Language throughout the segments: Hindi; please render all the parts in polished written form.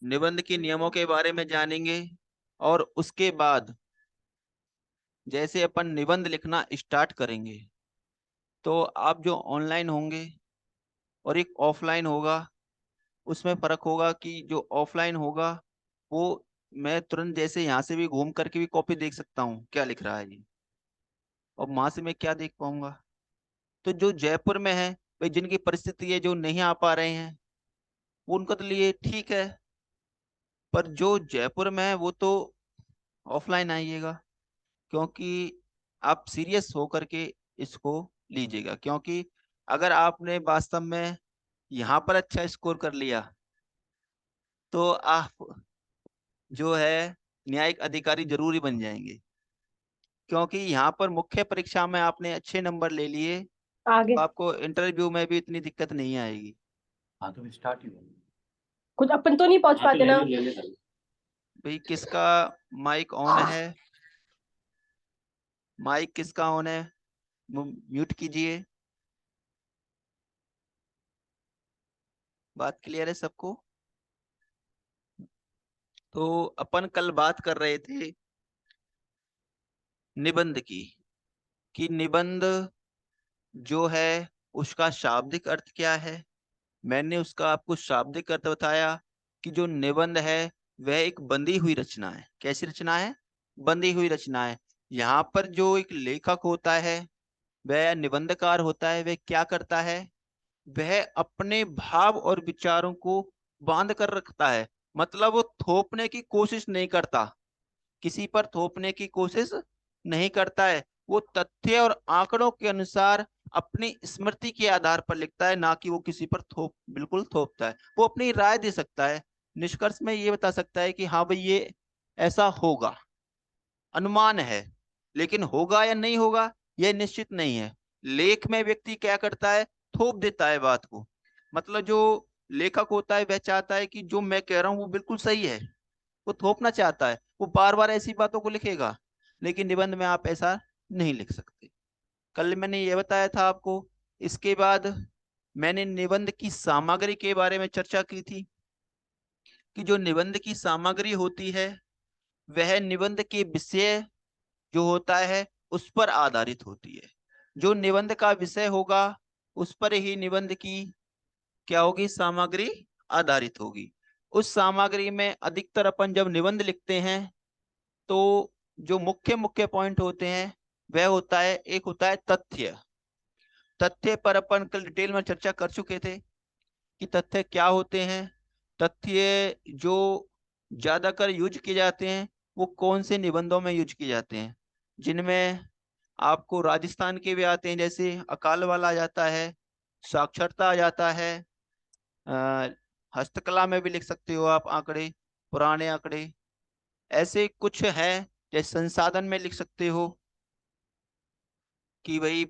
निबंध के नियमों के बारे में जानेंगे। और उसके बाद जैसे अपन निबंध लिखना स्टार्ट करेंगे तो आप जो ऑनलाइन होंगे और एक ऑफलाइन होगा, उसमें फर्क होगा कि जो ऑफलाइन होगा वो मैं तुरंत जैसे यहाँ से भी घूम करके भी कॉपी देख सकता हूँ क्या लिख रहा है ये, और वहां से मैं क्या देख पाऊंगा। तो जो जयपुर में है भाई, जिनकी परिस्थिति है, जो नहीं आ पा रहे हैं, वो उनका तो लिए ठीक है। पर जो जयपुर में है वो तो ऑफलाइन आइएगा, क्योंकि आप सीरियस होकर के इसको लीजिएगा। क्योंकि अगर आपने वास्तव में यहाँ पर अच्छा स्कोर कर लिया तो आप जो है न्यायिक अधिकारी जरूरी बन जाएंगे। क्योंकि यहाँ पर मुख्य परीक्षा में आपने अच्छे नंबर ले लिए आगे तो आपको इंटरव्यू में भी इतनी दिक्कत नहीं आएगी। हाँ तो स्टार्ट ही हो। कुछ अपन तो नहीं पहुंच हाँ तो पाते ना। ले ले ले। भाई किसका माइक ऑन है? माइक किसका ऑन है? म्यूट कीजिए। बात क्लियर है सबको? तो अपन कल बात कर रहे थे निबंध की, कि निबंध जो है उसका शाब्दिक अर्थ क्या है। मैंने उसका आपको शाब्दिक अर्थ बताया कि जो निबंध है वह एक बंधी हुई रचना है। कैसी रचना है? बंधी हुई रचना है। यहाँ पर जो एक लेखक होता है, वह निबंधकार होता है, वह क्या करता है? वह अपने भाव और विचारों को बांध कर रखता है। मतलब वो थोपने की कोशिश नहीं करता, किसी पर थोपने की कोशिश नहीं करता है। वो तथ्य और आंकड़ों के अनुसार अपनी स्मृति के आधार पर लिखता है, ना कि वो किसी पर बिल्कुल थोपता है। वो अपनी राय दे सकता है, निष्कर्ष में ये बता सकता है कि हाँ भाई ये ऐसा होगा, अनुमान है। लेकिन होगा या नहीं होगा यह निश्चित नहीं है। लेख में व्यक्ति क्या करता है? थोप देता है बात को। मतलब जो लेखक होता है वह चाहता है कि जो मैं कह रहा हूं वो बिल्कुल सही है, वो थोपना चाहता है, वो बार बार ऐसी बातों को लिखेगा। लेकिन निबंध में आप ऐसा नहीं लिख सकते। कल मैंने ये बताया था आपको। इसके बाद मैंने निबंध की सामग्री के बारे में चर्चा की थी कि जो निबंध की सामग्री होती है वह निबंध के विषय जो होता है उस पर आधारित होती है। जो निबंध का विषय होगा उस पर ही निबंध की क्या होगी? सामग्री आधारित होगी। उस सामग्री में अधिकतर अपन जब निबंध लिखते हैं तो जो मुख्य मुख्य पॉइंट होते हैं वह होता है, एक होता है तथ्य। तथ्य पर अपन कल डिटेल में चर्चा कर चुके थे कि तथ्य क्या होते हैं। तथ्य जो ज्यादातर यूज किए जाते हैं वो कौन से निबंधों में यूज किए जाते हैं? जिनमें आपको राजस्थान के भी आते हैं, जैसे अकाल वाला आ जाता है, साक्षरता आ जाता है, अ, हस्तकला में भी लिख सकते हो आप आंकड़े, पुराने आंकड़े। ऐसे कुछ है, जैसे संसाधन में लिख सकते हो कि भाई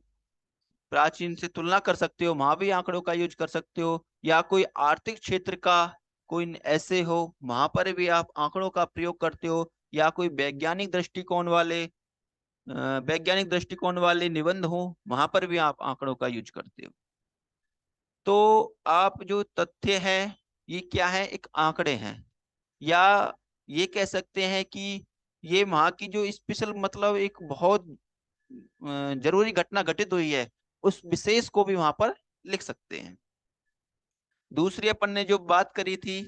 प्राचीन से तुलना कर सकते हो, वहां भी आंकड़ों का यूज कर सकते हो। या कोई आर्थिक क्षेत्र का कोई ऐसे हो, वहां पर भी आप आंकड़ों का प्रयोग करते हो। या कोई वैज्ञानिक दृष्टिकोण वाले निबंध हो, वहां पर भी आप आंकड़ों का यूज करते हो। तो आप जो तथ्य है ये क्या है? एक आंकड़े हैं। या ये कह सकते हैं कि ये वहां की जो स्पेशल, मतलब एक बहुत जरूरी घटना घटित हुई है, उस विशेष को भी वहां पर लिख सकते हैं। दूसरी अपन ने जो बात करी थी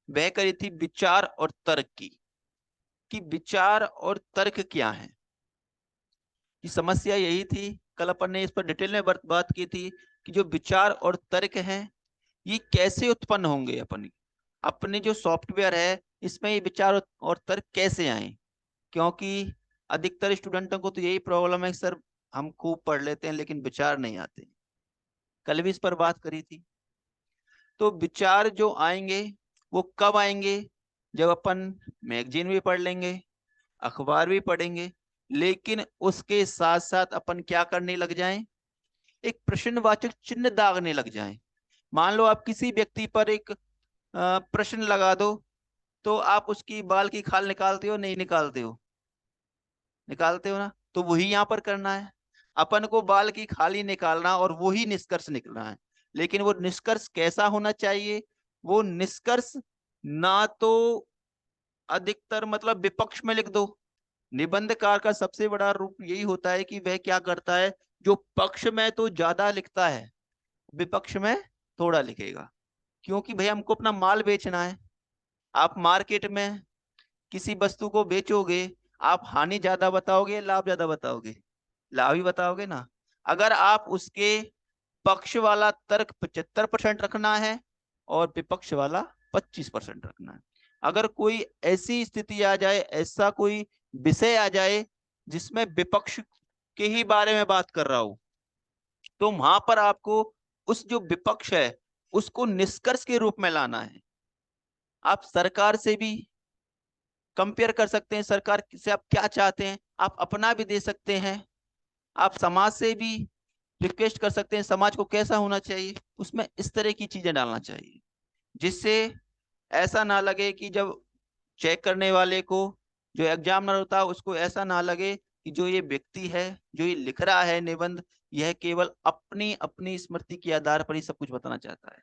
वह करी थी विचार और तर्क की, कि विचार और तर्क क्या है। कि समस्या यही थी, कल अपन ने इस पर डिटेल में बात की थी कि जो विचार और तर्क हैं ये कैसे उत्पन्न होंगे। अपने जो सॉफ्टवेयर है इसमें ये विचार और तर्क कैसे आए। क्योंकि अधिकतर स्टूडेंटों को तो यही प्रॉब्लम है, सर हम खूब पढ़ लेते हैं लेकिन विचार नहीं आते। कल भी इस पर बात करी थी। तो विचार जो आएंगे वो कब आएंगे? जब अपन मैगजीन भी पढ़ लेंगे, अखबार भी पढ़ेंगे, लेकिन उसके साथ साथ अपन क्या करने लग जाएं? एक प्रश्नवाचक चिन्ह दागने लग जाएं। मान लो आप किसी व्यक्ति पर एक प्रश्न लगा दो, तो आप उसकी बाल की खाल निकालते हो नहीं निकालते हो? निकालते हो ना। तो वही यहाँ पर करना है। अपन को बाल की खाली निकालना और वही निष्कर्ष निकलना है। लेकिन वो निष्कर्ष कैसा होना चाहिए? वो निष्कर्ष ना तो अधिकतर मतलब विपक्ष में लिख दो। निबंधकार का सबसे बड़ा रूप यही होता है कि वह क्या करता है, जो पक्ष में तो ज्यादा लिखता है, विपक्ष में थोड़ा लिखेगा। क्योंकि भाई हमको अपना माल बेचना है। आप मार्केट में किसी वस्तु को बेचोगे, आप हानि ज्यादा बताओगे, लाभ ज्यादा बताओगे? लाभ ही बताओगे ना। अगर आप उसके पक्ष वाला तर्क 75% रखना है और विपक्ष वाला 25% रखना है। अगर कोई ऐसी स्थिति आ जाए, ऐसा कोई विषय आ जाए जिसमें विपक्ष के ही बारे में बात कर रहा हो, तो वहां पर आपको उस जो विपक्ष है उसको निष्कर्ष के रूप में लाना है। आप सरकार से भी कंपेयर कर सकते हैं, सरकार से आप क्या चाहते हैं, आप अपना भी दे सकते हैं। आप समाज से भी रिक्वेस्ट कर सकते हैं, समाज को कैसा होना चाहिए, उसमें इस तरह की चीजें डालना चाहिए, जिससे ऐसा ना लगे कि जब चेक करने वाले को, जो एग्जामिनर होता है, उसको ऐसा ना लगे कि जो ये व्यक्ति है, जो ये लिख रहा है निबंध, यह केवल अपनी अपनी स्मृति के आधार पर ही सब कुछ बताना चाहता है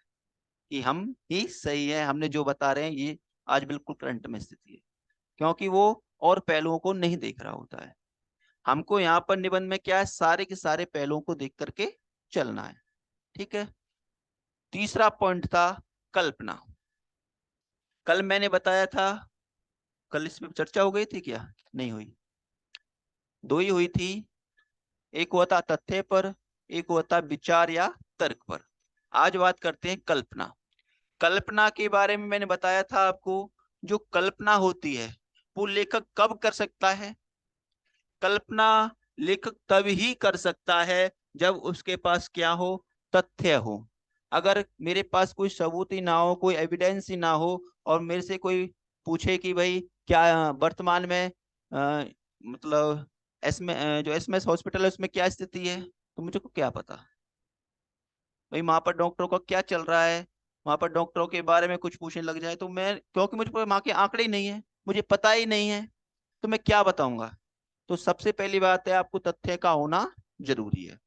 कि हम ही सही है, हमने जो बता रहे हैं ये आज बिल्कुल करंट में स्थिति है। क्योंकि वो और पहलुओं को नहीं देख रहा होता है। हमको यहाँ पर निबंध में क्या है, सारे के सारे पहलुओं को देख करके चलना है। ठीक है। तीसरा पॉइंट था कल्पना। कल मैंने बताया था, कल इसमें चर्चा हो गई थी क्या? नहीं हुई, दो ही हुई थी। एक हुआ था तथ्य पर, एक हुआ था विचार या तर्क पर। आज बात करते हैं कल्पना। कल्पना के बारे में मैंने बताया था आपको, जो कल्पना होती है वो लेखक कब कर सकता है? कल्पना लेखक तब ही कर सकता है जब उसके पास क्या हो, तथ्य हो। अगर मेरे पास कोई सबूत ही ना हो, कोई एविडेंस ही ना हो, और मेरे से कोई पूछे कि भाई क्या वर्तमान में मतलब जो एसएमएस हॉस्पिटल है उसमें क्या स्थिति है, तो मुझे को क्या पता भाई वहां पर डॉक्टरों का क्या चल रहा है। वहां पर डॉक्टरों के बारे में कुछ पूछने लग जाए तो मैं, क्योंकि मुझे वहां के आंकड़े ही नहीं है, मुझे पता ही नहीं है, तो मैं क्या बताऊंगा? तो सबसे पहली बात है, आपको तथ्य का होना जरूरी है।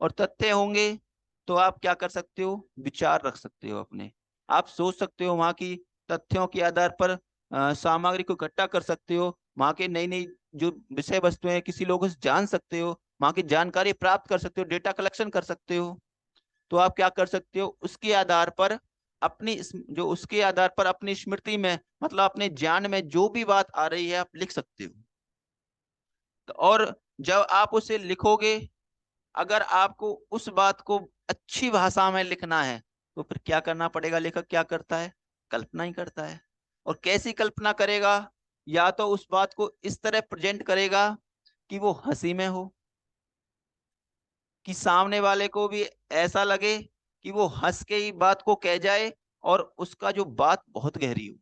और तथ्य होंगे तो आप क्या कर सकते हो, विचार रख सकते हो अपने। आप सोच सकते हो, वहां की तथ्यों के आधार पर सामग्री को इकट्ठा कर सकते हो, वहां के नई नई जो विषय वस्तुएं किसी लोगों से जान सकते हो, वहां की जानकारी प्राप्त कर सकते हो, डेटा कलेक्शन कर सकते हो। तो आप क्या कर सकते हो, उसके आधार पर जो उसके आधार पर अपनी स्मृति में, मतलब अपने ज्ञान में जो भी बात आ रही है आप लिख सकते हो। और जब आप उसे लिखोगे, अगर आपको उस बात को अच्छी भाषा में लिखना है तो फिर क्या करना पड़ेगा? लेखक क्या करता है, कल्पना ही करता है। और कैसी कल्पना करेगा? या तो उस बात को इस तरह प्रेजेंट करेगा कि वो हंसी में हो, कि सामने वाले को भी ऐसा लगे कि वो हंस के ही बात को कह जाए, और उसका जो बात बहुत गहरी हो,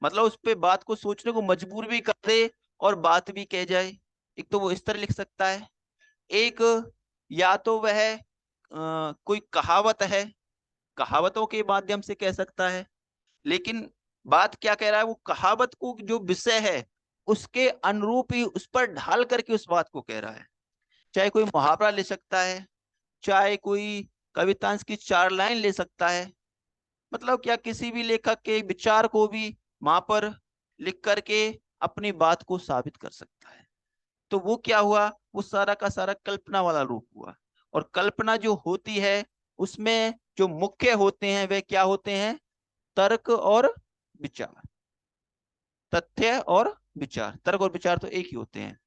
मतलब उस पे बात को सोचने को मजबूर भी कर दे और बात भी कह जाए। एक तो वो इस तरह लिख सकता है। एक, या तो वह कोई कहावत है, कहावतों के माध्यम से कह सकता है। लेकिन बात क्या कह रहा है, वो कहावत को जो विषय है उसके अनुरूप ही उस पर ढाल करके उस बात को कह रहा है। चाहे कोई मुहावरा ले सकता है, चाहे कोई कवितांश की 4 लाइन ले सकता है। मतलब क्या, किसी भी लेखक के विचार को भी वहां पर लिख करके अपनी बात को साबित कर सकता है। तो वो क्या हुआ, वो सारा का सारा कल्पना वाला रूप हुआ। और कल्पना जो होती है उसमें जो मुख्य होते हैं वे क्या होते हैं, तर्क और विचार। तथ्य और विचार, तर्क और विचार तो एक ही होते हैं,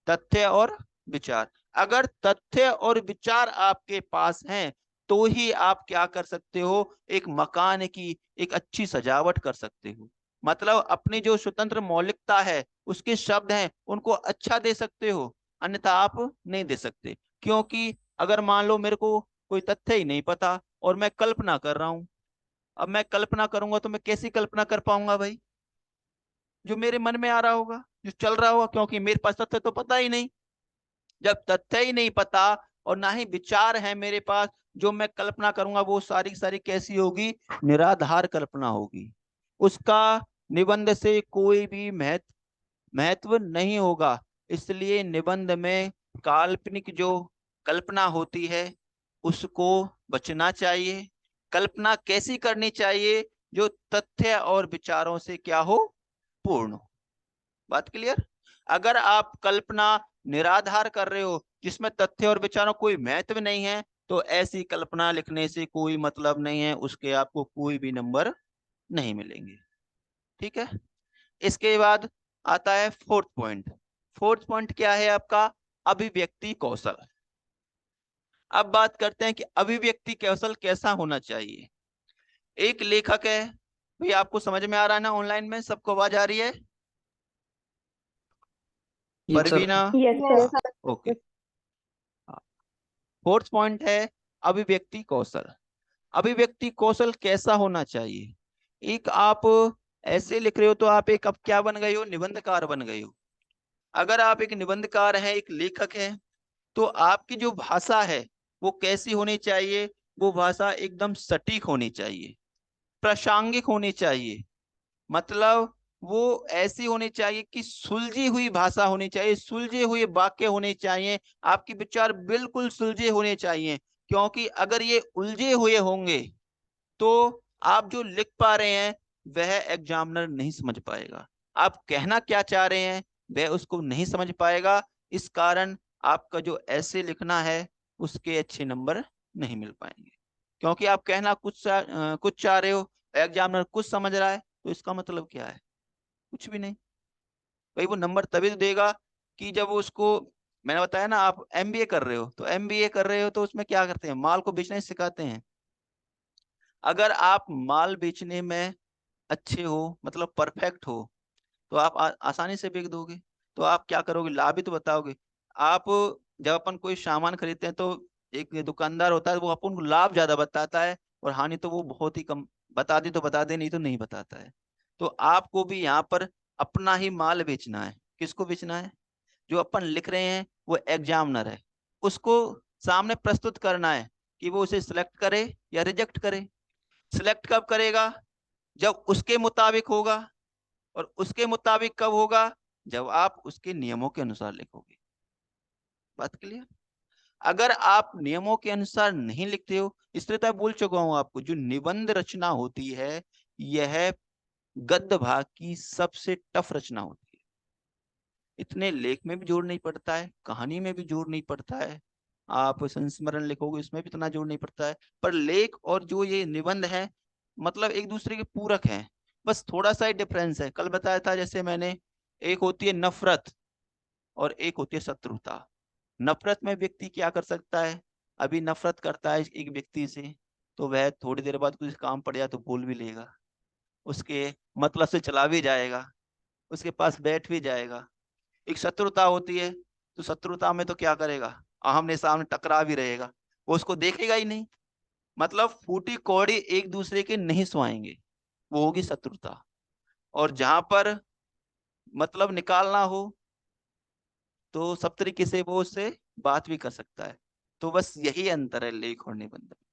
तथ्य और विचार। अगर तथ्य और विचार आपके पास हैं तो ही आप क्या कर सकते हो, एक मकान की एक अच्छी सजावट कर सकते हो। मतलब अपनी जो स्वतंत्र मौलिकता है, उसके शब्द हैं, उनको अच्छा दे सकते हो, अन्यथा आप नहीं दे सकते। क्योंकि अगर मान लो मेरे को कोई तथ्य ही नहीं पता और मैं कल्पना कर रहा हूं, अब मैं कल्पना करूंगा तो मैं कैसी कल्पना कर पाऊंगा भाई? जो मेरे मन में आ रहा होगा, जो चल रहा होगा, क्योंकि मेरे पास तथ्य तो पता ही नहीं। जब तथ्य ही नहीं पता और ना ही विचार है मेरे पास, जो मैं कल्पना करूंगा वो सारी सारी कैसी होगी, निराधार कल्पना होगी। उसका निबंध से कोई भी महत्व नहीं होगा। इसलिए निबंध में काल्पनिक जो कल्पना होती है उसको बचना चाहिए। कल्पना कैसी करनी चाहिए, जो तथ्य और विचारों से क्या हो, पूर्ण हो। बात क्लियर? अगर आप कल्पना निराधार कर रहे हो जिसमें तथ्य और विचारों कोई महत्व नहीं है, तो ऐसी कल्पना लिखने से कोई मतलब नहीं है, उसके आपको कोई भी नंबर नहीं मिलेंगे। ठीक है। इसके बाद आता है फोर्थ पॉइंट। फोर्थ पॉइंट क्या है आपका? अभिव्यक्ति कौशल। अब बात करते हैं कि अभिव्यक्ति कौशल कैसा होना चाहिए। एक लेखक है, भाई आपको समझ में आ रहा है ना? ऑनलाइन में सबको आवाज आ रही है? Yes, sir. Parveena? Yes sir. Okay. Fourth point है अभिव्यक्ति कौशल। अभिव्यक्ति कौशल कैसा होना चाहिए? एक आप ऐसे लिख रहे हो तो आप एक अब क्या बन गए हो? निबंधकार बन गए हो। अगर आप एक निबंधकार हैं, एक लेखक हैं, तो आपकी जो भाषा है वो कैसी होनी चाहिए? वो भाषा एकदम सटीक होनी चाहिए, प्रासंगिक होनी चाहिए। मतलब वो ऐसी होनी चाहिए कि सुलझी हुई भाषा होनी चाहिए, सुलझे हुए वाक्य होने चाहिए, आपके विचार बिल्कुल सुलझे होने चाहिए। क्योंकि अगर ये उलझे हुए होंगे तो आप जो लिख पा रहे हैं वह एग्जामिनर नहीं समझ पाएगा। आप कहना क्या चाह रहे हैं वह उसको नहीं समझ पाएगा। इस कारण आपका जो ऐसे लिखना है उसके अच्छे नंबर नहीं मिल पाएंगे। क्योंकि आप कहना कुछ चाह रहे हो, एग्जामिनर कुछ समझ रहा है, तो इसका मतलब क्या है? कुछ भी नहीं। भाई वो नंबर तभी तो देगा कि जब उसको, मैंने बताया ना, आप एमबीए कर रहे हो, तो एमबीए कर रहे हो तो उसमें क्या करते हैं? माल को बेचना ही सिखाते हैं। अगर आप माल बेचने में अच्छे हो, मतलब परफेक्ट हो, तो आप आसानी से बेच दोगे। तो आप क्या करोगे? लाभ ही तो बताओगे। आप जब अपन कोई सामान खरीदते हैं तो एक दुकानदार होता है, वो अपन को लाभ ज्यादा बताता है और हानि तो वो बहुत ही कम। बता दे तो बता दे, नहीं तो नहीं बताता है। तो आपको भी यहाँ पर अपना ही माल बेचना है। किसको बेचना है? जो अपन लिख रहे हैं वो एग्जामिनर है, उसको सामने प्रस्तुत करना है कि वो उसे सिलेक्ट करे या रिजेक्ट करे। सिलेक्ट कब करेगा? जब उसके मुताबिक होगा। और उसके मुताबिक कब होगा? जब आप उसके नियमों के अनुसार लिखोगे। बात क्लियर? अगर आप नियमों के अनुसार नहीं लिखते हो, इसलिए तो मैं बोल चुका हूं आपको, जो निबंध रचना होती है यह गद्य भाग की सबसे टफ रचना होती है। इतने लेख में भी जोर नहीं पड़ता है, कहानी में भी जोर नहीं पड़ता है, आप संस्मरण लिखोगे इसमें भी इतना जोर नहीं पड़ता है। पर लेख और जो ये निबंध है, मतलब एक दूसरे के पूरक हैं। बस थोड़ा सा ही डिफरेंस है। कल बताया था जैसे मैंने, एक होती है नफरत और एक होती है शत्रुता। नफरत में व्यक्ति क्या कर सकता है? अभी नफरत करता है एक व्यक्ति से, तो वह थोड़ी देर बाद कुछ काम पड़ जाए तो बोल भी लेगा, उसके मतलब से चला भी जाएगा, उसके पास बैठ भी जाएगा। एक शत्रुता होती है, तो शत्रुता में तो क्या करेगा? आमने सामने टकरा भी रहेगा, वो उसको देखेगा ही नहीं। मतलब फूटी कौड़ी एक दूसरे के नहीं सुहाएंगे, वो होगी शत्रुता। और जहां पर मतलब निकालना हो तो सब तरीके से वो उससे बात भी कर सकता है। तो बस यही अंतर है लेख और निबंध में।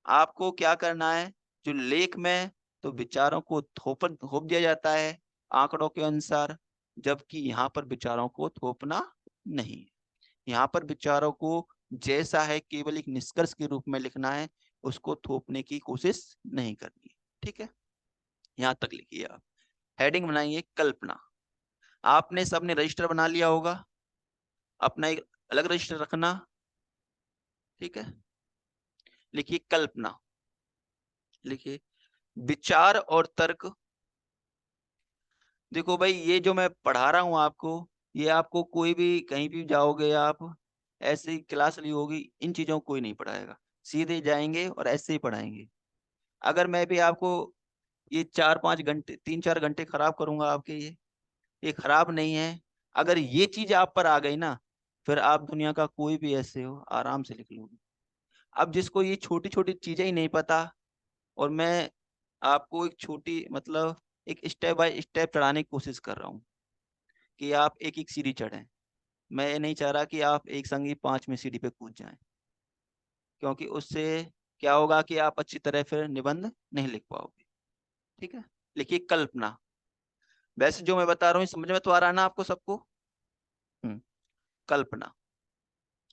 आपको क्या करना है? जो लेख में तो विचारों को थोप दिया जाता है आंकड़ों के अनुसार, जबकि यहाँ पर विचारों को थोपना नहीं है। यहाँ पर विचारों को जैसा है केवल एक निष्कर्ष के रूप में लिखना है, उसको थोपने की कोशिश नहीं करनी है। ठीक है, यहाँ तक लिखिए आप। हेडिंग बनाइए कल्पना। आपने सबने रजिस्टर बना लिया होगा, अपना एक अलग रजिस्टर रखना। ठीक है, लिखिए कल्पना। लिखिए विचार और तर्क। देखो भाई, ये जो मैं पढ़ा रहा हूँ आपको, ये आपको कोई भी कहीं भी जाओगे आप, ऐसे ही क्लास ली होगी, इन चीजों को कोई नहीं पढ़ाएगा। सीधे जाएंगे और ऐसे ही पढ़ाएंगे। अगर मैं भी आपको ये 4-5 घंटे, 3-4 घंटे खराब करूंगा आपके, ये खराब नहीं है। अगर ये चीज आप पर आ गई ना, फिर आप दुनिया का कोई भी ऐसे हो आराम से लिख लोगे। अब जिसको ये छोटी छोटी चीजें ही नहीं पता, और मैं आपको एक छोटी मतलब एक स्टेप बाय स्टेप चढ़ाने की कोशिश कर रहा हूँ कि आप एक एक सीढ़ी चढ़ें। मैं ये नहीं चाह रहा कि आप एक संग ही 5वीं सीढ़ी पे कूद जाएं, क्योंकि उससे क्या होगा कि आप अच्छी तरह फिर निबंध नहीं लिख पाओगे। ठीक है, लिखिए कल्पना। वैसे जो मैं बता रहा हूँ समझ में तो आ रहा है ना आपको सबको? कल्पना।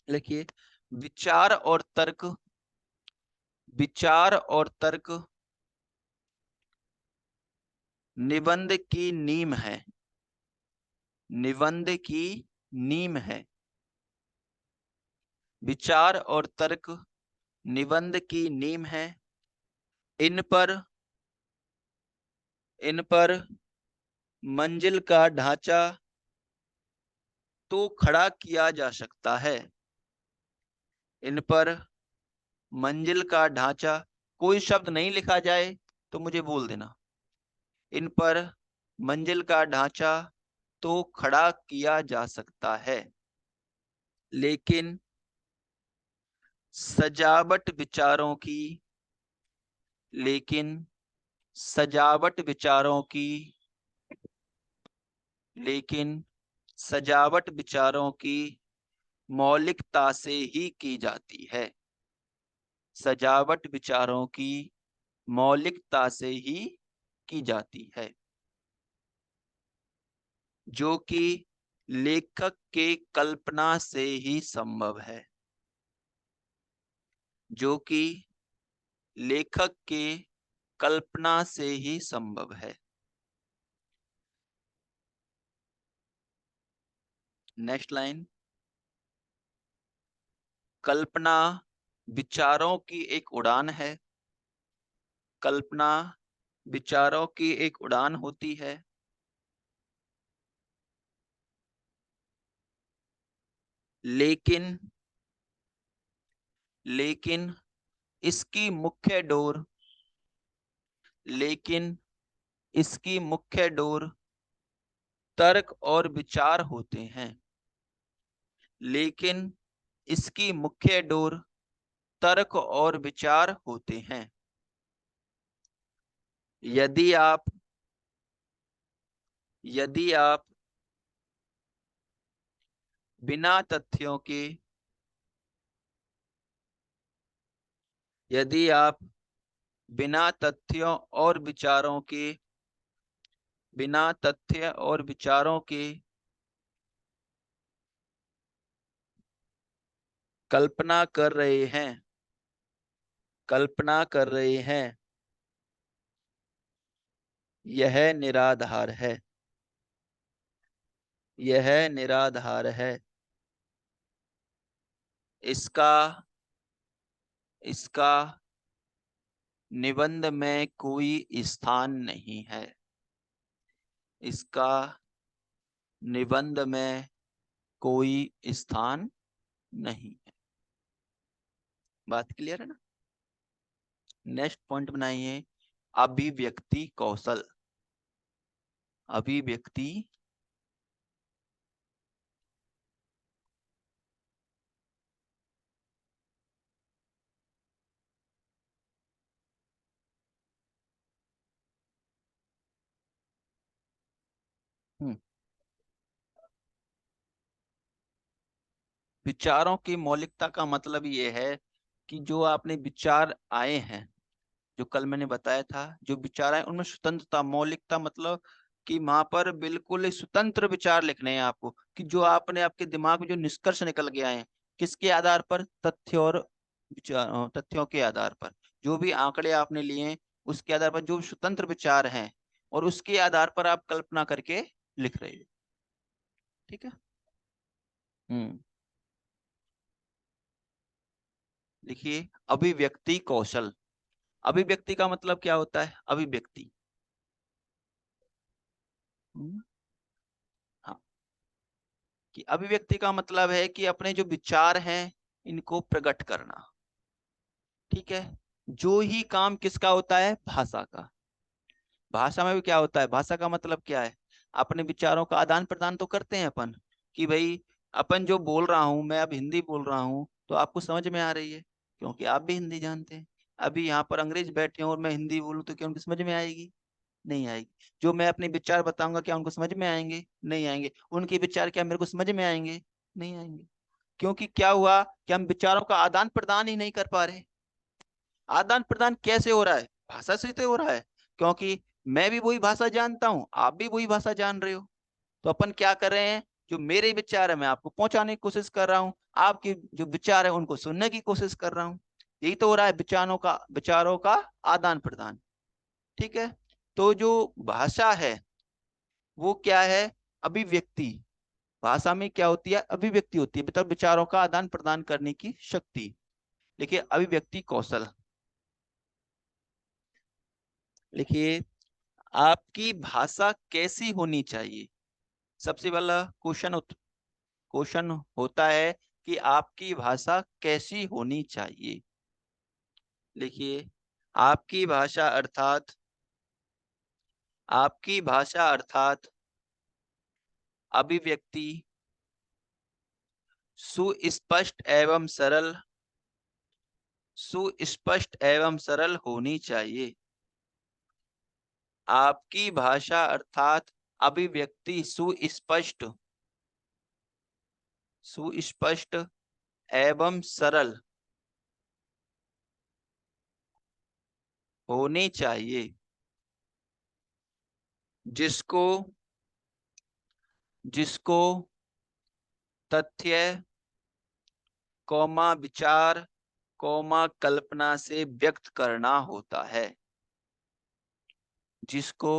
लिखिए विचार और तर्क। विचार और तर्क निबंध की नीम है। निबंध की नीम है। विचार और तर्क निबंध की नीम है। इन पर मंजिल का ढांचा तो खड़ा किया जा सकता है। इन पर मंजिल का ढांचा, कोई शब्द नहीं लिखा जाए तो मुझे बोल देना। इन पर मंजिल का ढांचा तो खड़ा किया जा सकता है, लेकिन सजावट विचारों की लेकिन सजावट विचारों की लेकिन सजावट विचारों की मौलिकता से ही की जाती है। सजावट विचारों की मौलिकता से ही की जाती है, जो कि लेखक के कल्पना से ही संभव है। जो कि लेखक के कल्पना से ही संभव है। Next line. कल्पना विचारों की एक उड़ान है। कल्पना विचारों की एक उड़ान होती है, लेकिन लेकिन इसकी मुख्य डोर लेकिन इसकी मुख्य डोर तर्क और विचार होते हैं। लेकिन इसकी मुख्य डोर तर्क और विचार होते हैं। यदि आप यदि आप बिना तथ्यों के यदि आप बिना तथ्यों और विचारों के बिना तथ्य और विचारों के कल्पना कर रहे हैं कल्पना कर रहे हैं यह निराधार है। यह निराधार है। इसका इसका निबंध में कोई स्थान नहीं है। इसका निबंध में कोई स्थान नहीं है। बात क्लियर है ना? नेक्स्ट पॉइंट बनाइए, अभिव्यक्ति कौशल। अभिव्यक्ति विचारों की मौलिकता का मतलब ये है कि जो आपने विचार आए हैं, जो कल मैंने बताया था, जो विचार आए उनमें स्वतंत्रता, मौलिकता मतलब कि वहां पर बिल्कुल स्वतंत्र विचार लिखने हैं आपको, कि जो आपने आपके दिमाग में जो निष्कर्ष निकल के आए हैं, किसके आधार पर? तथ्य और विचार, तथ्यों के आधार पर। जो भी आंकड़े आपने लिए हैं उसके आधार पर जो स्वतंत्र विचार हैं, और उसके आधार पर आप कल्पना करके लिख रहे हो। ठीक है। देखिए, अभिव्यक्ति कौशल। अभिव्यक्ति का मतलब क्या होता है? अभिव्यक्ति, हाँ, कि अभिव्यक्ति का मतलब है कि अपने जो विचार हैं इनको प्रकट करना। ठीक है। जो ही काम किसका होता है? भाषा का। भाषा में भी क्या होता है? भाषा का मतलब क्या है? अपने विचारों का आदान प्रदान तो करते हैं अपन, कि भाई अपन जो बोल रहा हूं, मैं अब हिंदी बोल रहा हूं तो आपको समझ में आ रही है, क्योंकि आप भी हिंदी जानते हैं। अभी यहाँ पर अंग्रेज बैठे हैं और मैं हिंदी बोलूं तो क्या उनको समझ में आएगी? नहीं आएगी। जो मैं अपने विचार बताऊंगा क्या उनको समझ में आएंगे? नहीं आएंगे। उनके विचार क्या मेरे को समझ में आएंगे? नहीं आएंगे। क्योंकि क्या हुआ कि हम विचारों का आदान प्रदान ही नहीं कर पा रहे। आदान प्रदान कैसे हो रहा है? भाषा से तो हो रहा है, क्योंकि मैं भी वही भाषा जानता हूं, आप भी वही भाषा जान रहे हो। तो अपन क्या कर रहे हैं? जो मेरे विचार है मैं आपको पहुंचाने की कोशिश कर रहा हूँ, आपके जो विचार है उनको सुनने की कोशिश कर रहा हूँ। यही तो हो रहा है, विचारों का आदान प्रदान। ठीक है। तो जो भाषा है वो क्या है? अभिव्यक्ति। भाषा में क्या होती है? अभिव्यक्ति होती है, मतलब विचारों का आदान प्रदान करने की शक्ति। लिखिए अभिव्यक्ति कौशल। लिखिए आपकी भाषा कैसी होनी चाहिए। सबसे पहला क्वेश्चन होता है कि आपकी भाषा कैसी होनी चाहिए। लिखिए आपकी भाषा अर्थात अभिव्यक्ति सुस्पष्ट एवं सरल होनी चाहिए। आपकी भाषा अर्थात अभिव्यक्ति सुस्पष्ट एवं सरल होनी चाहिए, जिसको जिसको तथ्य कौमा विचार कौमा कल्पना से व्यक्त करना होता है। जिसको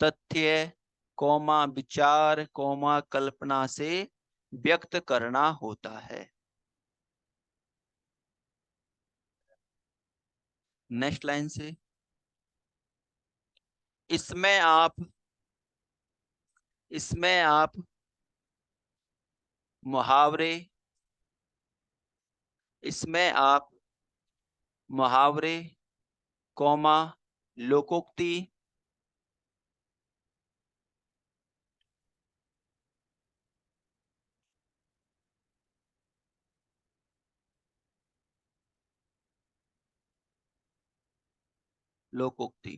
तथ्य कौमा विचार कौमा कल्पना से व्यक्त करना होता है। नेक्स्ट लाइन से, इसमें आप मुहावरे इसमें आप मुहावरे कौमा लोकोक्ति लोकोक्ति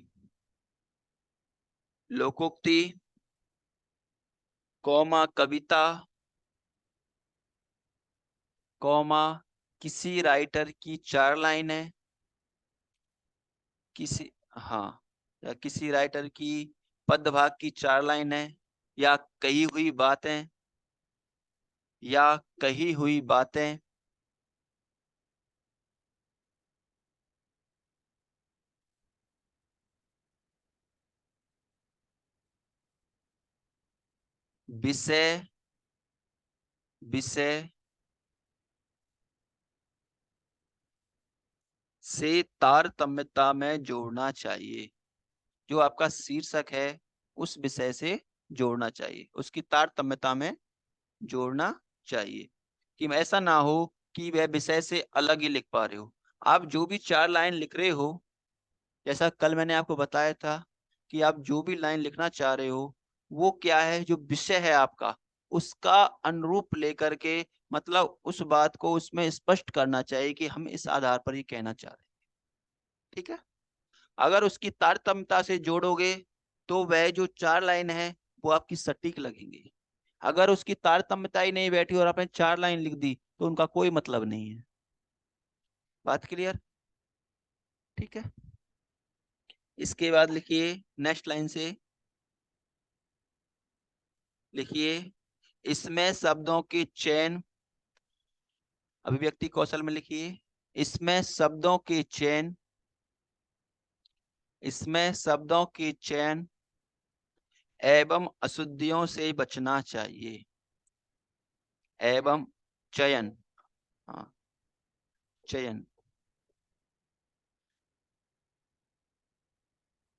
लोकोक्ति कौमा कविता कौमा किसी राइटर की 4 लाइनें किसी हाँ या किसी राइटर की पदभाग की 4 लाइनें या कही हुई बातें विषय विषय से तारतम्यता में जोड़ना चाहिए। जो आपका शीर्षक है उस विषय से जोड़ना चाहिए, उसकी तारतम्यता में जोड़ना चाहिए, कि ऐसा ना हो कि वह विषय से अलग ही लिख पा रहे हो। आप जो भी 4 लाइन लिख रहे हो, जैसा कल मैंने आपको बताया था कि आप जो भी लाइन लिखना चाह रहे हो वो क्या है, जो विषय है आपका उसका अनुरूप लेकर के, मतलब उस बात को उसमें स्पष्ट करना चाहिए कि हम इस आधार पर ये कहना चाह रहे हैं। ठीक है। अगर उसकी तारतम्यता से जोड़ोगे तो वह जो 4 लाइन है वो आपकी सटीक लगेंगी। अगर उसकी तारतम्यता ही नहीं बैठी और आपने 4 लाइन लिख दी तो उनका कोई मतलब नहीं है। बात क्लियर? ठीक है। इसके बाद लिखिए नेक्स्ट लाइन से, लिखिए इसमें शब्दों के चयन, अभिव्यक्ति कौशल में लिखिए इसमें शब्दों के चयन एवं अशुद्धियों से बचना चाहिए। एवं चयन, हाँ चयन,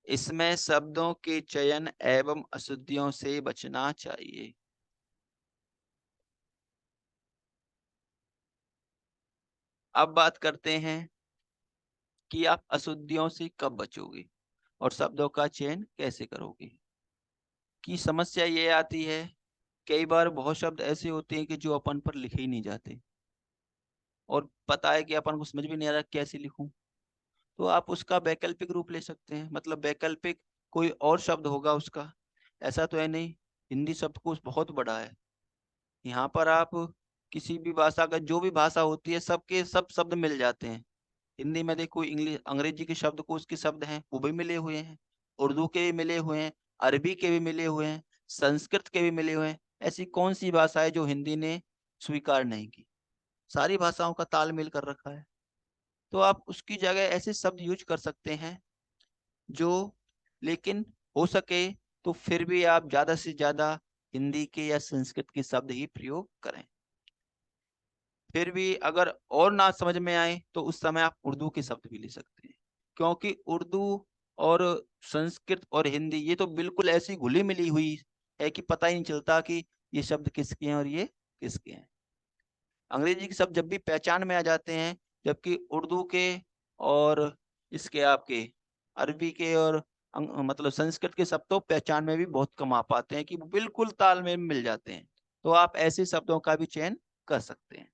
इसमें शब्दों के चयन एवं अशुद्धियों से बचना चाहिए। अब बात करते हैं कि आप अशुद्धियों से कब बचोगे और शब्दों का चयन कैसे करोगे। की समस्या ये आती है, कई बार बहुत शब्द ऐसे होते हैं कि जो अपन पर लिखे ही नहीं जाते और पता है कि अपन को समझ भी नहीं आ रहा कैसे लिखूं। तो आप उसका वैकल्पिक रूप ले सकते हैं, मतलब वैकल्पिक कोई और शब्द होगा उसका। ऐसा तो है नहीं, हिंदी शब्दकोश बहुत बड़ा है। यहाँ पर आप किसी भी भाषा का, जो भी भाषा होती है सबके सब शब्द मिल जाते हैं। हिंदी में देखो, इंग्लिश अंग्रेजी के शब्दकोश के शब्द हैं वो भी मिले हुए हैं, उर्दू के भी मिले हुए हैं, अरबी के भी मिले हुए हैं, संस्कृत के भी मिले हुए हैं। ऐसी कौन सी भाषा है जो हिंदी ने स्वीकार नहीं की? सारी भाषाओं का तालमेल कर रखा है। तो आप उसकी जगह ऐसे शब्द यूज कर सकते हैं जो लेकिन हो सके तो फिर भी आप ज्यादा से ज्यादा हिंदी के या संस्कृत के शब्द ही प्रयोग करें। फिर भी अगर और ना समझ में आए तो उस समय आप उर्दू के शब्द भी ले सकते हैं, क्योंकि उर्दू और संस्कृत और हिंदी ये तो बिल्कुल ऐसी घुली मिली हुई है कि पता ही नहीं चलता कि ये शब्द किसके हैं और ये किसके हैं। अंग्रेजी के शब्द जब भी पहचान में आ जाते हैं, जबकि उर्दू के और इसके आपके अरबी के और मतलब संस्कृत के शब्द तो पहचान में भी बहुत कम आ पाते हैं कि वो बिल्कुल ताल में मिल जाते हैं। तो आप ऐसे शब्दों का भी चयन कर सकते हैं,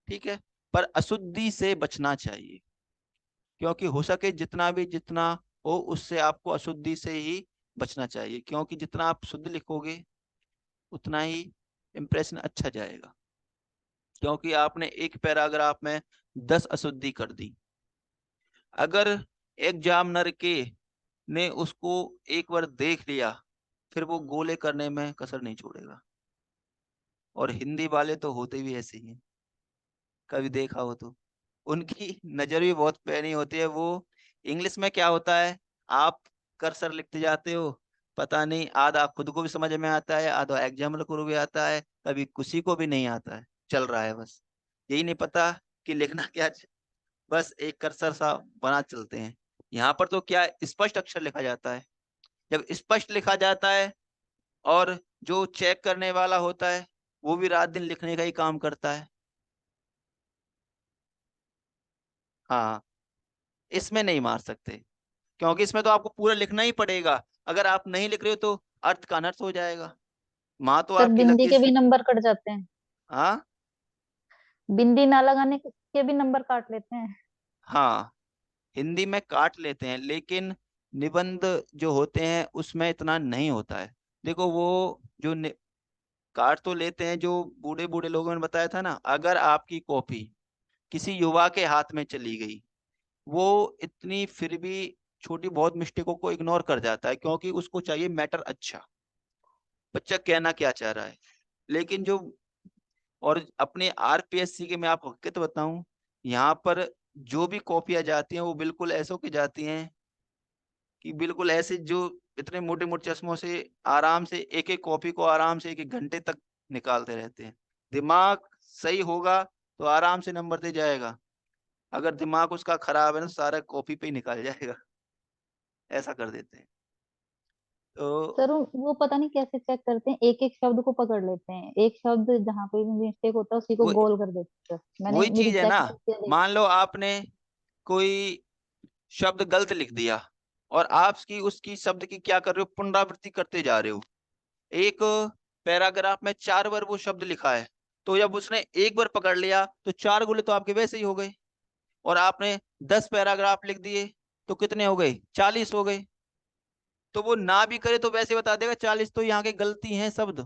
ठीक है। पर अशुद्धि से बचना चाहिए, क्योंकि हो सके जितना हो उससे आपको अशुद्धि से ही बचना चाहिए, क्योंकि जितना आप शुद्ध लिखोगे उतना ही इंप्रेशन अच्छा जाएगा। क्योंकि आपने एक पैराग्राफ में 10 अशुद्धि कर दी, अगर एग्जामिनर के ने उसको एक बार देख लिया फिर वो गोले करने में कसर नहीं छोड़ेगा। और हिंदी वाले तो होते भी ऐसे ही हैं, कभी देखा हो तो उनकी नजर भी बहुत पैनी होती है। वो इंग्लिश में क्या होता है, आप कर्सर लिखते जाते हो, पता नहीं आधा खुद को भी समझ में आता है, आधा एग्जामिनर को भी आता है, कभी किसी को भी नहीं आता है, चल रहा है बस, यही नहीं पता कि लिखना क्या बस एक कर्सर सा बना चलते हैं। यहाँ पर तो क्या स्पष्ट अक्षर लिखा जाता है, जब स्पष्ट लिखा जाता है और जो चेक करने वाला होता है वो भी रात दिन लिखने का ही काम करता है। हाँ, इसमें नहीं मार सकते, क्योंकि इसमें तो आपको पूरा लिखना ही पड़ेगा, अगर आप नहीं लिख रहे हो तो अर्थ का अनर्थ हो जाएगा। माँ तो सर आपकी बिंदी लकीर के भी से। नंबर कट जाते हैं। हाँ बिंदी ना लगाने के भी नंबर काट लेते हैं। हाँ, हिंदी में काट लेते हैं, लेकिन निबंध जो होते हैं उसमें इतना नहीं होता है। देखो वो जो काट तो लेते हैं, जो बूढ़े बूढ़े लोगों ने बताया था ना, अगर आपकी कॉपी किसी युवा के हाथ में चली गई, वो इतनी फिर भी छोटी बहुत मिस्टेकों को इग्नोर कर जाता है, क्योंकि उसको चाहिए मैटर अच्छा, बच्चा कहना क्या चाह रहा है। लेकिन जो और अपने आरपीएससी के मैं आपको हकीकत बताऊं, यहाँ पर जो भी कॉपियां जाती हैं वो बिल्कुल ऐसो की जाती हैं कि बिल्कुल ऐसे जो इतने मोटे मोटे चश्मों से आराम से एक एक कॉपी को आराम से एक एक घंटे तक निकालते रहते हैं। दिमाग सही होगा तो आराम से नंबर दे जाएगा, अगर दिमाग उसका खराब है ना सारा कॉपी पे ही निकाल जाएगा, ऐसा कर देते हैं। तो सर वो पता नहीं कैसे चेक करते हैं, एक एक शब्द को पकड़ लेते हैं, एक शब्द जहाँ पे भी मिस्टेक होता है उसी को वो गोल कर देते हैं। मैंने वही मेरी चीज है चेक ना, करके देखी। मान लो आपने कोई शब्द गलत लिख दिया और आप उसकी शब्द की क्या कर रहे हो, पुनरावृत्ति करते जा रहे हो। एक पैराग्राफ में 4 बार वो शब्द लिखा है, तो जब उसने एक बार पकड़ लिया तो 4 गुले तो आपके वैसे ही हो गए। और आपने 10 पैराग्राफ लिख दिए तो कितने हो गए, 40 हो गए। तो वो ना भी करे तो वैसे बता देगा 40 तो यहाँ के गलती हैं शब्द।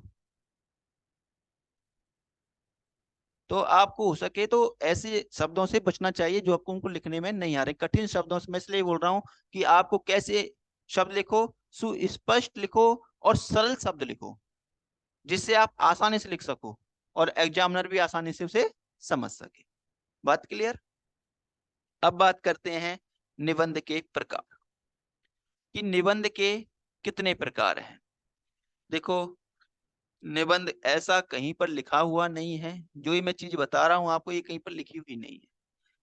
तो आपको हो सके तो ऐसे शब्दों से बचना चाहिए जो आपको उनको लिखने में नहीं आ रहे, कठिन शब्दों से। मैं इसलिए बोल रहा हूँ कि आपको कैसे शब्द लिखो, सुस्पष्ट लिखो और सरल शब्द लिखो, जिससे आप आसानी से लिख सको और एग्जामिनर भी आसानी से उसे समझ सके। बात क्लियर। अब बात करते हैं निबंध के प्रकार, कि निबंध के कितने प्रकार हैं। देखो, निबंध ऐसा कहीं पर लिखा हुआ नहीं है, जो ये मैं चीज बता रहा हूं आपको ये कहीं पर लिखी हुई नहीं है।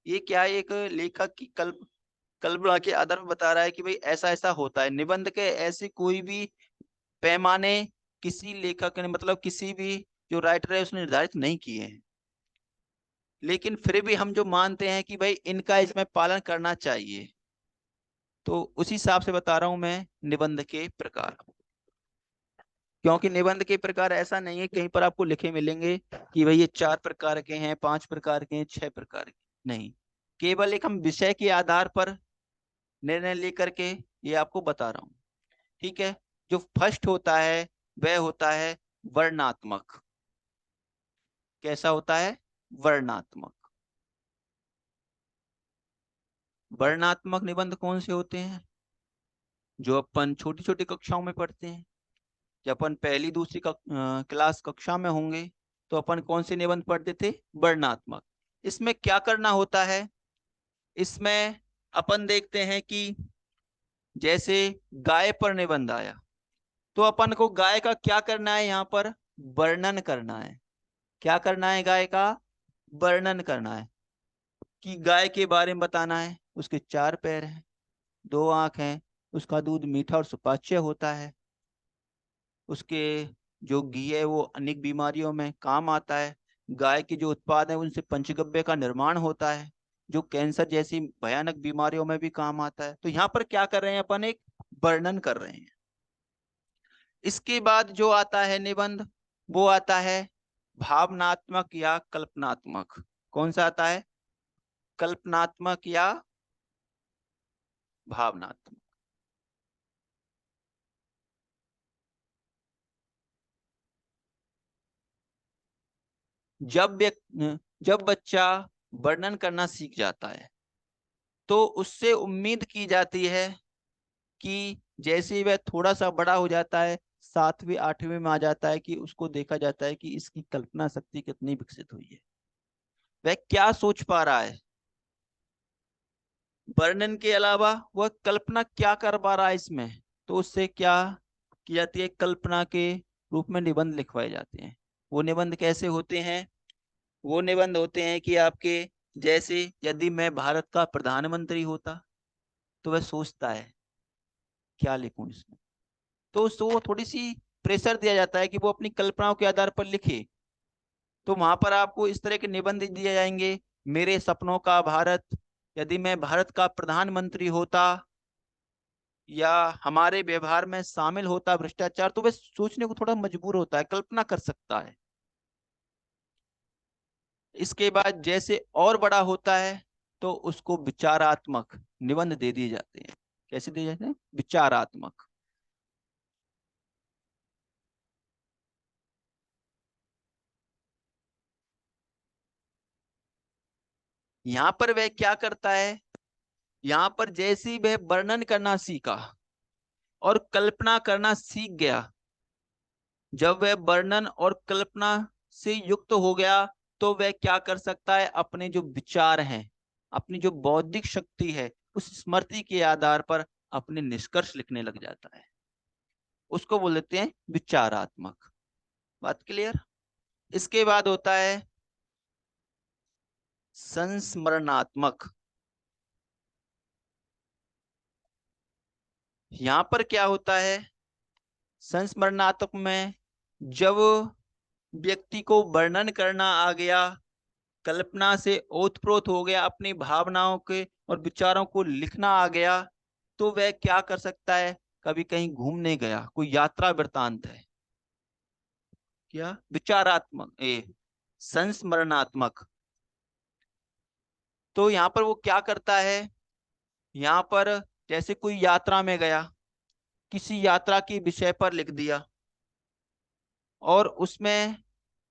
ये क्या है, एक लेखक की कल्पना के आधार पर बता रहा है कि भाई ऐसा ऐसा होता है। निबंध के ऐसे कोई भी पैमाने किसी लेखक ने, मतलब किसी भी जो राइटर है उसने निर्धारित नहीं किए हैं, लेकिन फिर भी हम जो मानते हैं कि भाई इनका इसमें पालन करना चाहिए, तो उसी हिसाब से बता रहा हूं मैं निबंध के प्रकार। क्योंकि निबंध के प्रकार ऐसा नहीं है कहीं पर आपको लिखे मिलेंगे कि भाई ये 4 प्रकार के हैं, 5 प्रकार के हैं, 6 प्रकार के, नहीं। केवल एक हम विषय के आधार पर निर्णय लेकर के ये आपको बता रहा हूँ, ठीक है। जो फर्स्ट होता है वह होता है वर्णात्मक। कैसा होता है, वर्णात्मक। वर्णात्मक निबंध कौन से होते हैं, जो अपन छोटी छोटी कक्षाओं में पढ़ते हैं। जब अपन पहली दूसरी क्लास कक्षा में होंगे तो अपन कौन से निबंध पढ़ते थे, वर्णात्मक। इसमें क्या करना होता है, इसमें अपन देखते हैं कि जैसे गाय पर निबंध आया, तो अपन को गाय का क्या करना है, यहाँ पर वर्णन करना है। क्या करना है, गाय का वर्णन करना है, कि गाय के बारे में बताना है। उसके 4 पैर हैं, 2 आंख हैं, उसका दूध मीठा और सुपाच्य होता है, उसके जो घी है वो अनेक बीमारियों में काम आता है, गाय के जो उत्पाद है उनसे पंचगव्य का निर्माण होता है, जो कैंसर जैसी भयानक बीमारियों में भी काम आता है। तो यहाँ पर क्या कर रहे हैं, अपन एक वर्णन कर रहे हैं। इसके बाद जो आता है निबंध, वो आता है भावनात्मक या कल्पनात्मक। कौन सा आता है, कल्पनात्मक या भावनात्मक। जब बच्चा वर्णन करना सीख जाता है तो उससे उम्मीद की जाती है कि जैसे ही वह थोड़ा सा बड़ा हो जाता है, 7वीं 8वीं में आ जाता है, कि उसको देखा जाता है कि इसकी कल्पना शक्ति कितनी विकसित हुई है, वह क्या सोच पा रहा है, वर्णन के अलावा वह कल्पना क्या कर पा रहा है इसमें। तो उससे क्या की जाती है, कल्पना के रूप में निबंध लिखवाए जाते हैं। वो निबंध कैसे होते हैं, वो निबंध होते हैं कि आपके, जैसे यदि मैं भारत का प्रधानमंत्री होता, तो वह सोचता है क्या लिखूं इसमें, तो उसको थोड़ी सी प्रेशर दिया जाता है कि वो अपनी कल्पनाओं के आधार पर लिखे। तो वहां पर आपको इस तरह के निबंध दिए जाएंगे, मेरे सपनों का भारत, यदि मैं भारत का प्रधानमंत्री होता, या हमारे व्यवहार में शामिल होता भ्रष्टाचार, तो वह सोचने को थोड़ा मजबूर होता है, कल्पना कर सकता है। इसके बाद जैसे और बड़ा होता है तो उसको विचारात्मक निबंध दे दिए जाते हैं। कैसे दिए जाते हैं, विचारात्मक। यहां पर वह क्या करता है, यहां पर जैसे ही वह वर्णन करना सीखा और कल्पना करना सीख गया, जब वह वर्णन और कल्पना से युक्त हो गया, तो वह क्या कर सकता है, अपने जो विचार हैं, अपनी जो बौद्धिक शक्ति है, उस स्मृति के आधार पर अपने निष्कर्ष लिखने लग जाता है। उसको बोल देते हैं विचारात्मक। बात क्लियर। इसके बाद होता है संस्मरणात्मक। यहां पर क्या होता है, संस्मरणात्मक में जब व्यक्ति को वर्णन करना आ गया, कल्पना से ओतप्रोत हो गया, अपनी भावनाओं के और विचारों को लिखना आ गया, तो वह क्या कर सकता है, कभी कहीं घूमने गया, कोई यात्रा वृतांत है, क्या विचारात्मक संस्मरणात्मक। तो यहाँ पर वो क्या करता है, यहाँ पर जैसे कोई यात्रा में गया, किसी यात्रा के विषय पर लिख दिया, और उसमें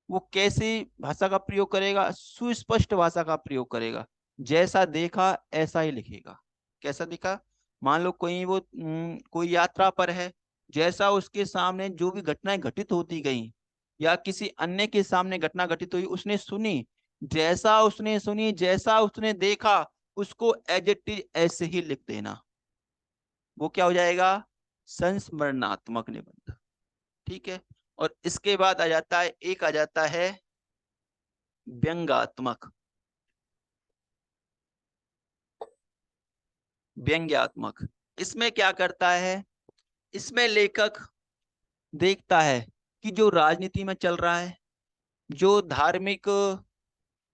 वो कैसी भाषा का प्रयोग करेगा, सुस्पष्ट भाषा का प्रयोग करेगा, जैसा देखा ऐसा ही लिखेगा। कैसा दिखा, मान लो कोई यात्रा पर है, जैसा उसके सामने जो भी घटनाएं घटित होती गई, या किसी अन्य के सामने घटना घटित हुई, उसने सुनी, जैसा उसने सुनी, जैसा उसने देखा, उसको एज इट इज ऐसे ही लिख देना। वो क्या हो जाएगा, संस्मरणात्मक निबंध। ठीक है। और इसके बाद आ जाता है व्यंग्यात्मक। व्यंग्यात्मक इसमें क्या करता है, इसमें लेखक देखता है कि जो राजनीति में चल रहा है, जो धार्मिक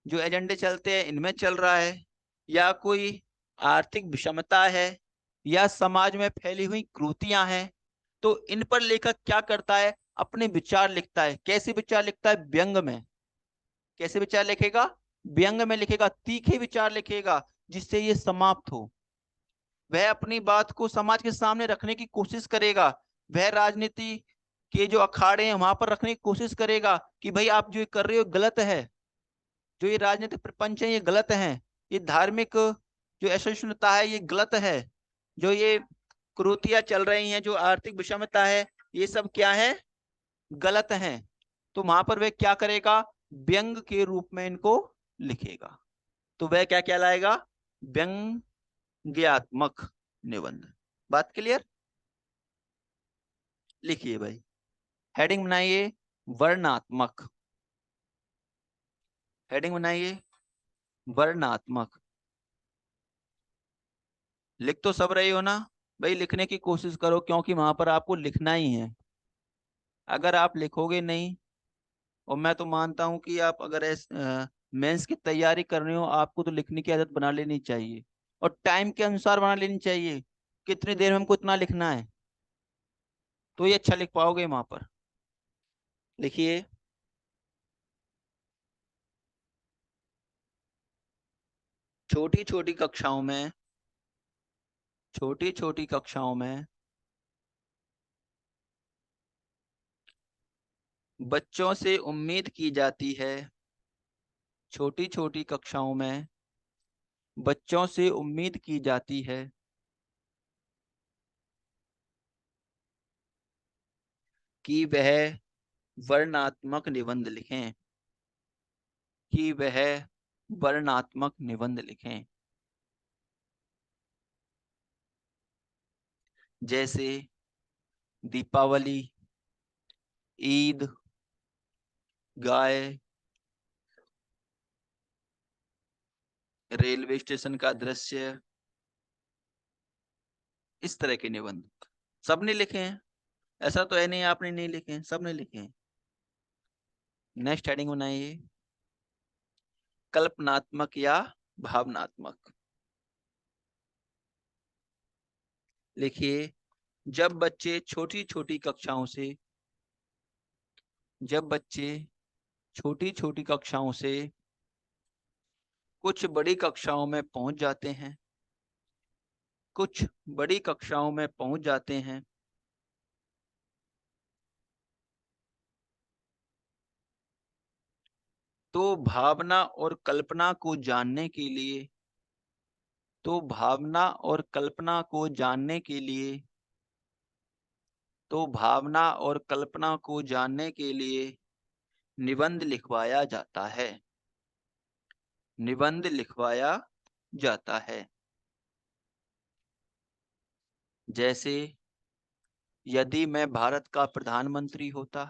जो एजेंडे चलते हैं इनमें चल रहा है, या कोई आर्थिक विषमता है, या समाज में फैली हुई कुरीतियां हैं, तो इन पर लेखक क्या करता है, अपने विचार लिखता है। कैसे विचार लिखता है, व्यंग में। कैसे विचार लिखेगा, व्यंग में लिखेगा, तीखे विचार लिखेगा, जिससे ये समाप्त हो। वह अपनी बात को समाज के सामने रखने की कोशिश करेगा, वह राजनीति के जो अखाड़े हैं वहां पर रखने की कोशिश करेगा कि भाई आप जो ये कर रहे हो गलत है, जो ये राजनीतिक प्रपंच है ये गलत है, ये धार्मिक जो असहिष्णुता है ये गलत है, जो ये कुरीतियां चल रही हैं, जो आर्थिक विषमता है, ये सब क्या है, गलत है। तो वहां पर वह क्या करेगा, व्यंग के रूप में इनको लिखेगा। तो वह क्या कहलाएगा, व्यंग्यात्मक निबंध। बात क्लियर? लिखिए भाई, हेडिंग बनाइए वर्णात्मक। हेडिंग बनाइए वर्णात्मक। लिख तो सब रहे हो ना भाई? लिखने की कोशिश करो, क्योंकि वहां पर आपको लिखना ही है। अगर आप लिखोगे नहीं, और मैं तो मानता हूं कि आप अगर मेंस की तैयारी कर रहे हो, आपको तो लिखने की आदत बना लेनी चाहिए, और टाइम के अनुसार बना लेनी चाहिए। कितनी देर में हमको इतना लिखना है, तो ये अच्छा लिख पाओगे वहां पर। लिखिए, छोटी छोटी कक्षाओं में, छोटी छोटी कक्षाओं में बच्चों से उम्मीद की जाती है, छोटी छोटी कक्षाओं में बच्चों से उम्मीद की जाती है कि वह वर्णात्मक निबंध लिखें, कि वह वर्णात्मक निबंध लिखें। जैसे दीपावली, ईद, गाय, रेलवे स्टेशन का दृश्य, इस तरह के निबंध सबने लिखे हैं। ऐसा तो है नहीं आपने नहीं लिखे हैं, सबने लिखे हैं। नेक्स्ट हेडिंग बनाइए कल्पनात्मक या भावनात्मक। लिखिए, जब बच्चे छोटी छोटी कक्षाओं से, जब बच्चे छोटी छोटी कक्षाओं से कुछ बड़ी कक्षाओं में पहुंच जाते हैं, कुछ बड़ी कक्षाओं में पहुंच जाते हैं, तो भावना और कल्पना को जानने के लिए, तो भावना और कल्पना को जानने के लिए, तो भावना और कल्पना को जानने के लिए निबंध लिखवाया जाता है, निबंध लिखवाया जाता है। जैसे यदि मैं भारत का प्रधानमंत्री होता,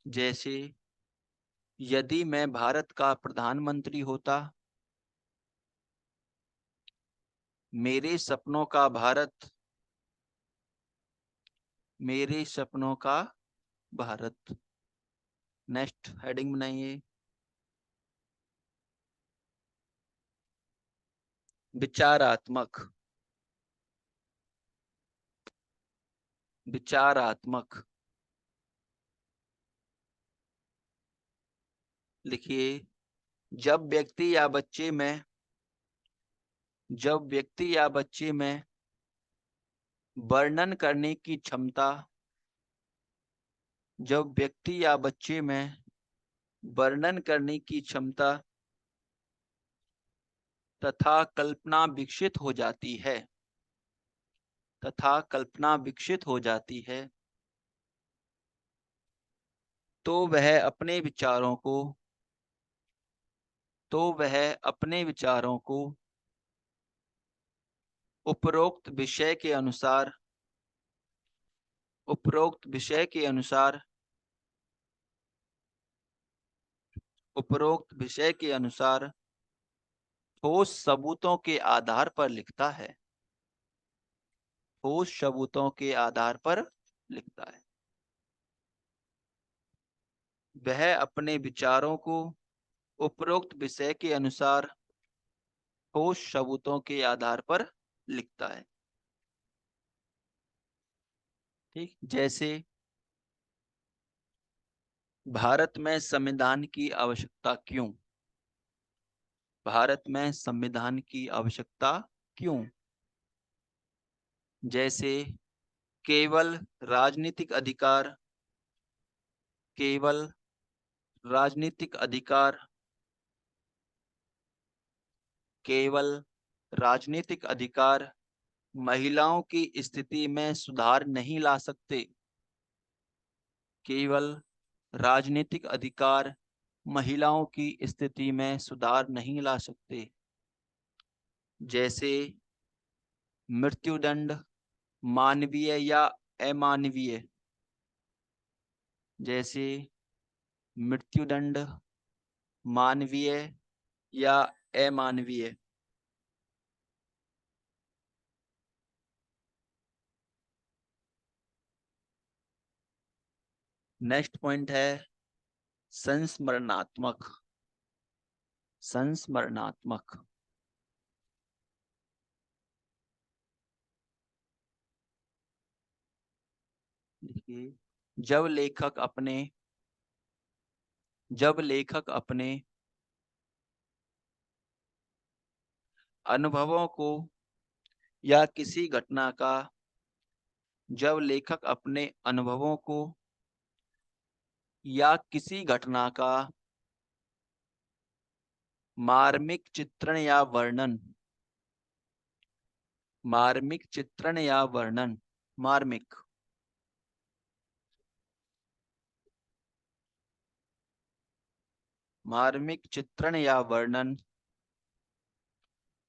जैसे यदि मैं भारत का प्रधानमंत्री होता, मेरे सपनों का भारत, मेरे सपनों का भारत। नेक्स्ट हेडिंग बनाइए विचारात्मक, विचारात्मक। लिखिए, जब व्यक्ति या बच्चे में, जब व्यक्ति या बच्चे में वर्णन करने की क्षमता, जब व्यक्ति या बच्चे में वर्णन करने की क्षमता तथा कल्पना विकसित हो जाती है, तथा कल्पना विकसित हो जाती है, तो वह अपने विचारों को, तो वह अपने विचारों को उपरोक्त विषय के अनुसार, उपरोक्त विषय के अनुसार, उपरोक्त विषय के अनुसार ठोस सबूतों के आधार पर लिखता है, ठोस सबूतों के आधार पर लिखता है। वह अपने विचारों को उपरोक्त विषय के अनुसार ठोस सबूतों के आधार पर लिखता है। ठीक, जैसे भारत में संविधान की आवश्यकता क्यों, भारत में संविधान की आवश्यकता क्यों। जैसे केवल राजनीतिक अधिकार, केवल राजनीतिक अधिकार, केवल राजनीतिक अधिकार महिलाओं की स्थिति में सुधार नहीं ला सकते, केवल राजनीतिक अधिकार महिलाओं की स्थिति में सुधार नहीं ला सकते। जैसे मृत्युदंड मानवीय या अमानवीय? जैसे मृत्युदंड मानवीय या अमानवीय? नेक्स्ट पॉइंट है संस्मरणात्मक। संस्मरणात्मक देखिए, जब लेखक अपने अनुभवों को या किसी घटना का जब लेखक अपने अनुभवों को या किसी घटना का मार्मिक चित्रण या वर्णन मार्मिक चित्रण या वर्णन मार्मिक मार्मिक चित्रण या वर्णन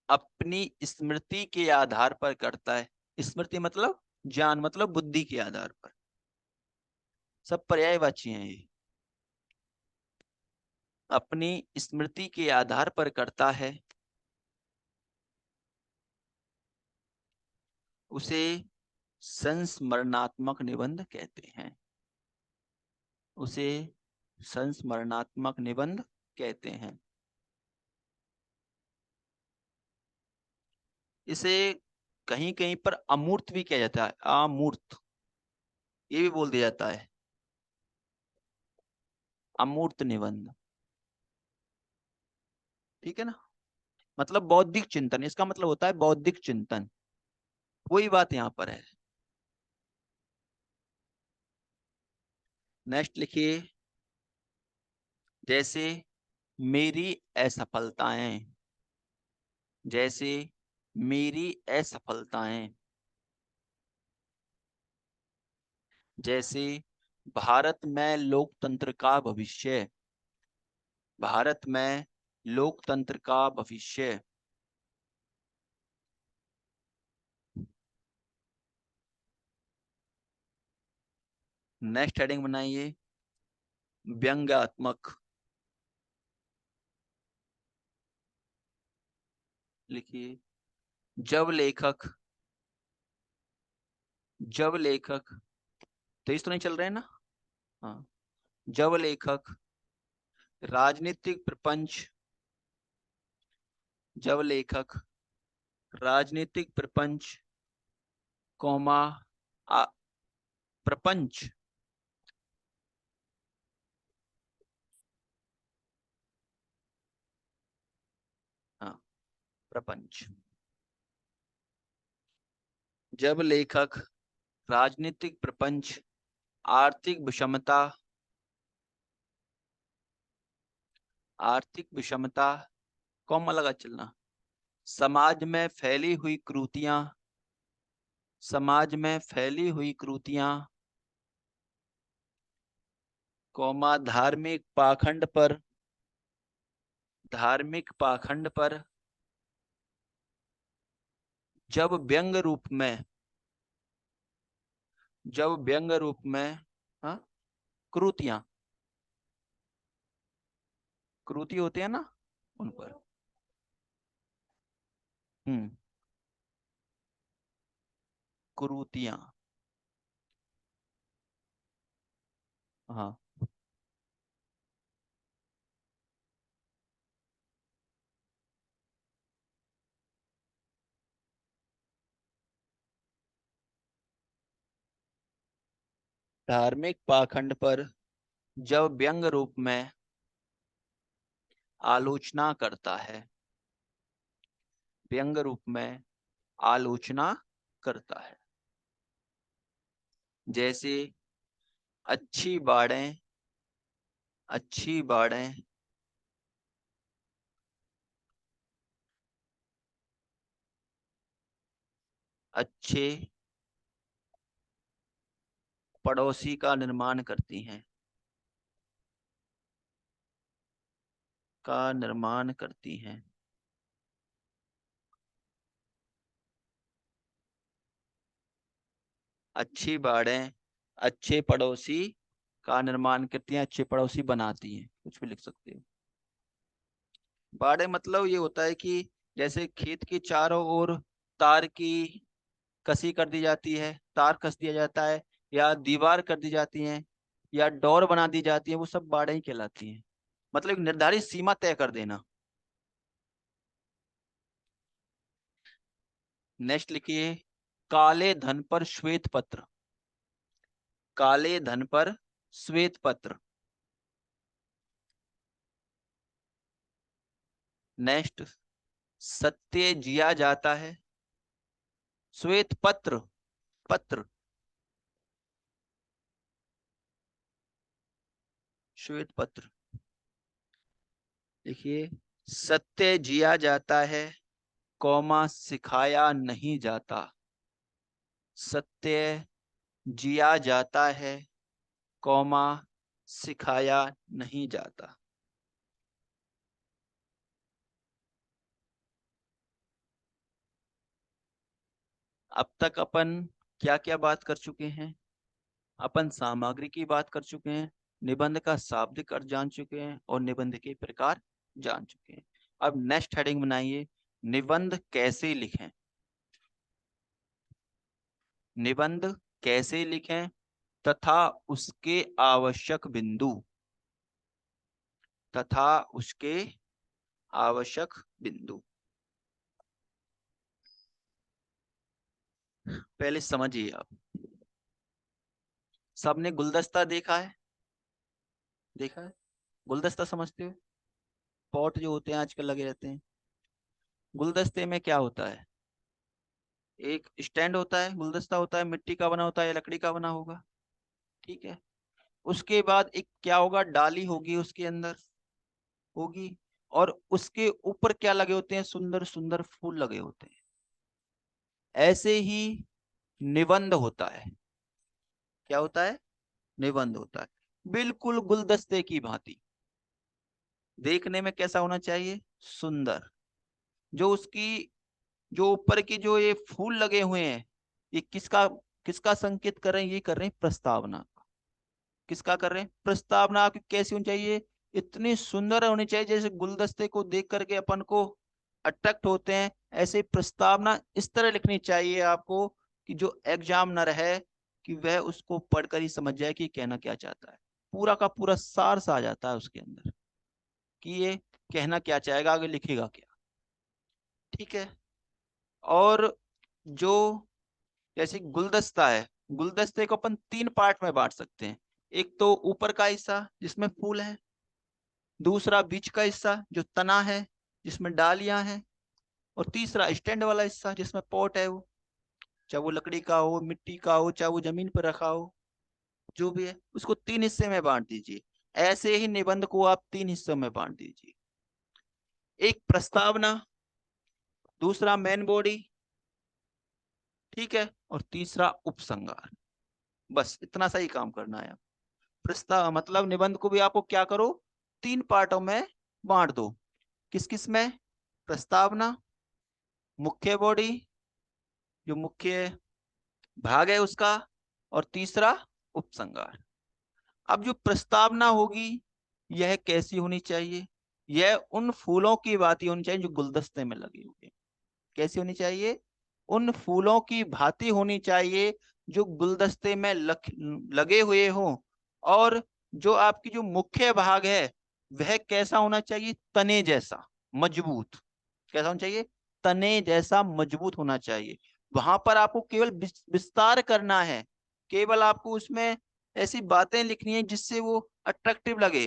अपनी स्मृति के आधार पर करता है। स्मृति मतलब ज्ञान, मतलब बुद्धि के आधार पर। सब पर्यायवाची हैं ये। अपनी स्मृति के आधार पर करता है, उसे संस्मरणात्मक निबंध कहते हैं। उसे संस्मरणात्मक निबंध कहते हैं। इसे कहीं कहीं पर अमूर्त भी कहा जाता है। अमूर्त ये भी बोल दिया जाता है, अमूर्त निबंध। ठीक है ना? मतलब बौद्धिक चिंतन, इसका मतलब होता है बौद्धिक चिंतन। वही बात यहां पर है। नेक्स्ट लिखिए, जैसे मेरी असफलताएं। जैसे मेरी असफलताएं। जैसे भारत में लोकतंत्र का भविष्य। भारत में लोकतंत्र का भविष्य। नेक्स्ट हेडिंग बनाइए, व्यंग्यात्मक। लिखिए, जब लेखक तेज तो नहीं चल रहे हैं ना? हाँ। जब लेखक राजनीतिक प्रपंच जब लेखक राजनीतिक प्रपंच कौमा प्रपंच हाँ, प्रपंच। जब लेखक राजनीतिक प्रपंच, आर्थिक विषमता कौमा लगा चलना, समाज में फैली हुई कुरीतियां, समाज में फैली हुई कुरीतियां कौमा धार्मिक पाखंड पर जब व्यंग रूप में हाँ, कुरीतियां क्रूति होते हैं ना उन पर। कुरीतियां हाँ, धार्मिक पाखंड पर जब व्यंग रूप में आलोचना करता है। व्यंग रूप में आलोचना करता है। जैसे अच्छी बाड़ें अच्छी बाड़ें अच्छे पड़ोसी का निर्माण करती हैं। का निर्माण करती हैं। अच्छी बाड़ें अच्छे पड़ोसी का निर्माण करती हैं, अच्छे पड़ोसी बनाती हैं, कुछ भी लिख सकते हो। बाड़े मतलब ये होता है कि जैसे खेत के चारों ओर तार की कसी कर दी जाती है, तार कस दिया जाता है, या दीवार कर दी जाती है, या डोर बना दी जाती है, वो सब बाड़े ही कहलाती हैं। मतलब एक निर्धारित सीमा तय कर देना। नेक्स्ट लिखिए, काले धन पर श्वेत पत्र। काले धन पर श्वेत पत्र। नेक्स्ट, सत्य जिया जाता है। श्वेत पत्र, पत्र, श्वेत पत्र। देखिए, सत्य जिया जाता है, कौमा सिखाया नहीं जाता। सत्य जिया जाता है, कौमा सिखाया नहीं जाता। अब तक अपन क्या क्या बात कर चुके हैं? अपन सामग्री की बात कर चुके हैं, निबंध का शाब्दिक अर्थ जान चुके हैं, और निबंध के प्रकार जान चुके हैं। अब नेक्स्ट हेडिंग बनाइए, निबंध कैसे लिखें। निबंध कैसे लिखें तथा उसके आवश्यक बिंदु, तथा उसके आवश्यक बिंदु। पहले समझिए आप। सबने गुलदस्ता देखा है? देखा है? गुलदस्ता समझते हो? पॉट जो होते हैं आजकल लगे रहते हैं। गुलदस्ते में क्या होता है? एक स्टैंड होता है, गुलदस्ता होता है, मिट्टी का बना होता है या लकड़ी का बना होगा, ठीक है। उसके बाद एक क्या होगा, डाली होगी उसके अंदर, होगी, और उसके ऊपर क्या लगे होते हैं, सुंदर सुंदर फूल लगे होते हैं। ऐसे ही निबंध होता है। क्या होता है? निबंध होता है, बिल्कुल गुलदस्ते की भांति। देखने में कैसा होना चाहिए? सुंदर। जो उसकी, जो ऊपर की जो ये फूल लगे हुए हैं, ये किसका, किसका संकेत कर रहे हैं? ये कर रहे हैं प्रस्तावना का। किसका कर रहे हैं? प्रस्तावना की। कैसी होनी चाहिए? इतनी सुंदर होनी चाहिए जैसे गुलदस्ते को देख करके अपन को अट्रैक्ट होते हैं। ऐसे प्रस्तावना इस तरह लिखनी चाहिए आपको कि जो एग्जामिनर है कि वह उसको पढ़कर ही समझ जाए कि कहना क्या चाहता है। पूरा का पूरा सार सा आ जाता है उसके अंदर कि ये कहना क्या चाहेगा, आगे लिखेगा क्या, ठीक है। और जो, जैसे गुलदस्ता है, गुलदस्ते को अपन तीन पार्ट में बांट सकते हैं। एक तो ऊपर का हिस्सा जिसमें फूल है, दूसरा बीच का हिस्सा जो तना है जिसमें डालियां हैं, और तीसरा स्टैंड वाला हिस्सा जिसमें पॉट है, वो चाहे वो लकड़ी का हो, मिट्टी का हो, चाहे वो जमीन पर रखा हो, जो भी है, उसको तीन हिस्से में बांट दीजिए। ऐसे ही निबंध को आप तीन हिस्सों में बांट दीजिए। एक प्रस्तावना, दूसरा मेन बॉडी, ठीक है, और तीसरा उपसंहार। बस इतना सा ही काम करना है। प्रस्ताव मतलब निबंध को भी आपको क्या करो, तीन पार्टों में बांट दो। किस किस में? प्रस्तावना, मुख्य बॉडी, जो मुख्य भाग है उसका, और तीसरा उपसंहार। अब जो प्रस्तावना होगी यह कैसी होनी चाहिए? यह उन फूलों की भांति होनी चाहिए जो गुलदस्ते में लगे हुए। कैसी होनी चाहिए? उन फूलों की भांति होनी चाहिए जो गुलदस्ते में लगे हुए हों। और जो आपकी जो मुख्य भाग है वह कैसा होना चाहिए? तने जैसा मजबूत। कैसा होना चाहिए? तने जैसा मजबूत होना चाहिए। वहां पर आपको केवल विस्तार करना है, केवल आपको उसमें ऐसी बातें लिखनी है जिससे वो अट्रैक्टिव लगे।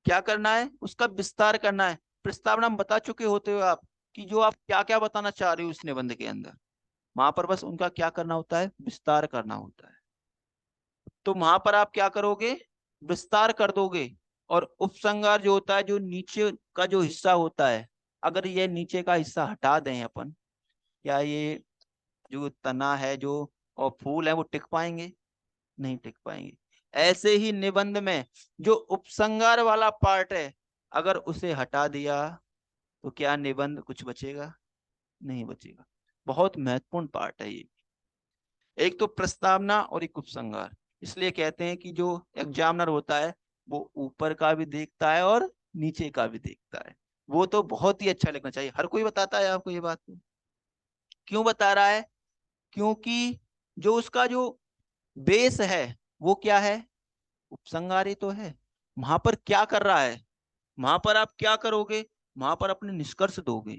क्या करना है? उसका विस्तार करना है। प्रस्तावना में बता चुके होते हो आप कि जो आप क्या क्या बताना चाह रहे हो इस निबंध के अंदर, वहां पर बस उनका क्या करना होता है? विस्तार करना होता है। तो वहां पर आप क्या करोगे? विस्तार कर दोगे। और उपसंहार जो होता है, जो नीचे का जो हिस्सा होता है, अगर ये नीचे का हिस्सा हटा दें अपन, या ये जो तना है जो और फूल है वो टिक पाएंगे? नहीं टिक पाएंगे। ऐसे ही निबंध में जो उपसंहार वाला पार्ट है, अगर उसे हटा दिया तो क्या निबंध कुछ बचेगा? नहीं बचेगा। बहुत महत्वपूर्ण पार्ट है ये। एक तो प्रस्तावना और एक उपसंहार। इसलिए कहते हैं कि जो एग्जामिनर होता है वो ऊपर का भी देखता है और नीचे का भी देखता है। वो तो बहुत ही अच्छा लिखना चाहिए, हर कोई बताता है आपको ये बात। क्यों बता रहा है? क्योंकि जो उसका जो बेस है वो क्या है? उपसंहार ही तो है। वहां पर क्या कर रहा है? वहां पर आप क्या करोगे? वहां पर अपने निष्कर्ष दोगे।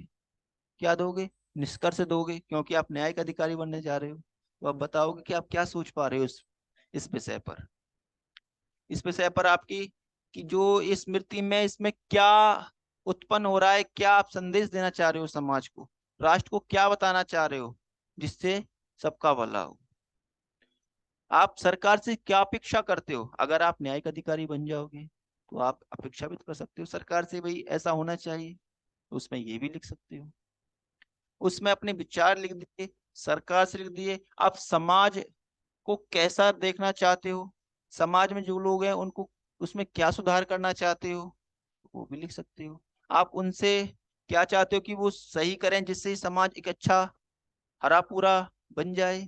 क्या दोगे? निष्कर्ष दोगे, क्योंकि आप न्यायिक अधिकारी बनने जा रहे हो। तो आप बताओगे कि आप क्या सोच पा रहे हो इस विषय पर। इस विषय पर आपकी कि जो इस स्मृति में इसमें क्या उत्पन्न हो रहा है, क्या आप संदेश देना चाह रहे हो समाज को, राष्ट्र को क्या बताना चाह रहे हो जिससे सबका भला हो। आप सरकार से क्या अपेक्षा करते हो? अगर आप न्यायिक अधिकारी बन जाओगे तो आप अपेक्षा भी तो कर सकते हो सरकार से, भाई ऐसा होना चाहिए, तो उसमें ये भी लिख सकते हो। उसमें अपने विचार लिख दिए, सरकार से लिख दिए, आप समाज को कैसा देखना चाहते हो, समाज में जो लोग हैं उनको उसमें क्या सुधार करना चाहते हो, वो भी लिख सकते हो। आप उनसे क्या चाहते हो कि वो सही करें जिससे समाज एक अच्छा हरा पूरा बन जाए,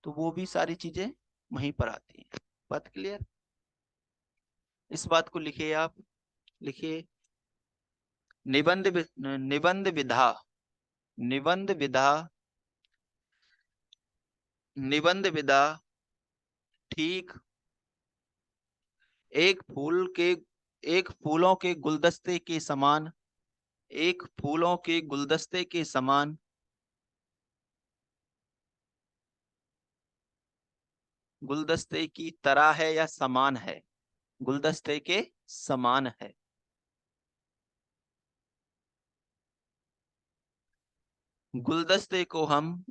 तो वो भी सारी चीजें वहीं पर आती हैं। बात क्लियर? इस बात को लिखिए आप। लिखिए निबंध विधा। निबंध विधा। निबंध विधा। ठीक। एक फूल के एक फूलों के गुलदस्ते के समान। एक फूलों के गुलदस्ते के समान। गुलदस्ते की तरह है या समान है? गुलदस्ते के समान है। गुलदस्ते को हम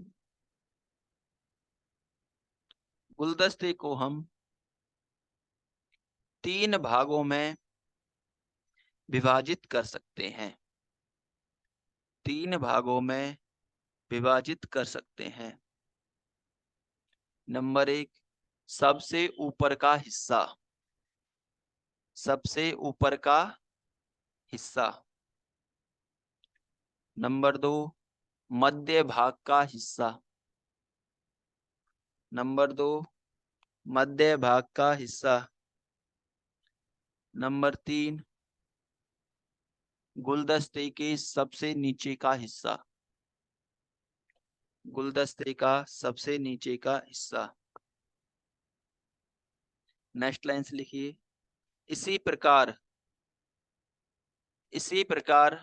गुलदस्ते को हम 3 भागों में विभाजित कर सकते हैं। 3 भागों में विभाजित कर सकते हैं। नंबर 1, सबसे ऊपर का हिस्सा। सबसे ऊपर का हिस्सा। नंबर 2, मध्य भाग का हिस्सा। नंबर 2, मध्य भाग का हिस्सा। नंबर 3, गुलदस्ते के सबसे नीचे का हिस्सा। गुलदस्ते का सबसे नीचे का हिस्सा। नेक्स्ट लाइन से लिखिए, इसी प्रकार इसी प्रकार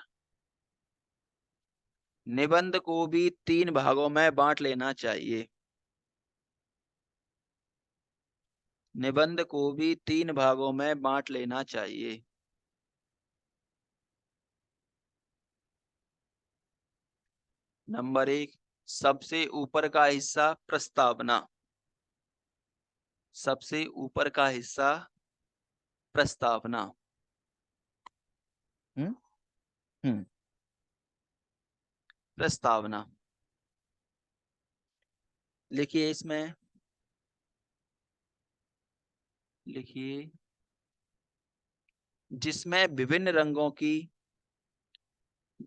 निबंध को भी 3 भागों में बांट लेना चाहिए। निबंध को भी 3 भागों में बांट लेना चाहिए। नंबर 1, सबसे ऊपर का हिस्सा प्रस्तावना। सबसे ऊपर का हिस्सा प्रस्तावना। हम्म हम्म प्रस्तावना। लिखिए इसमें, लिखिए जिसमें विभिन्न रंगों की,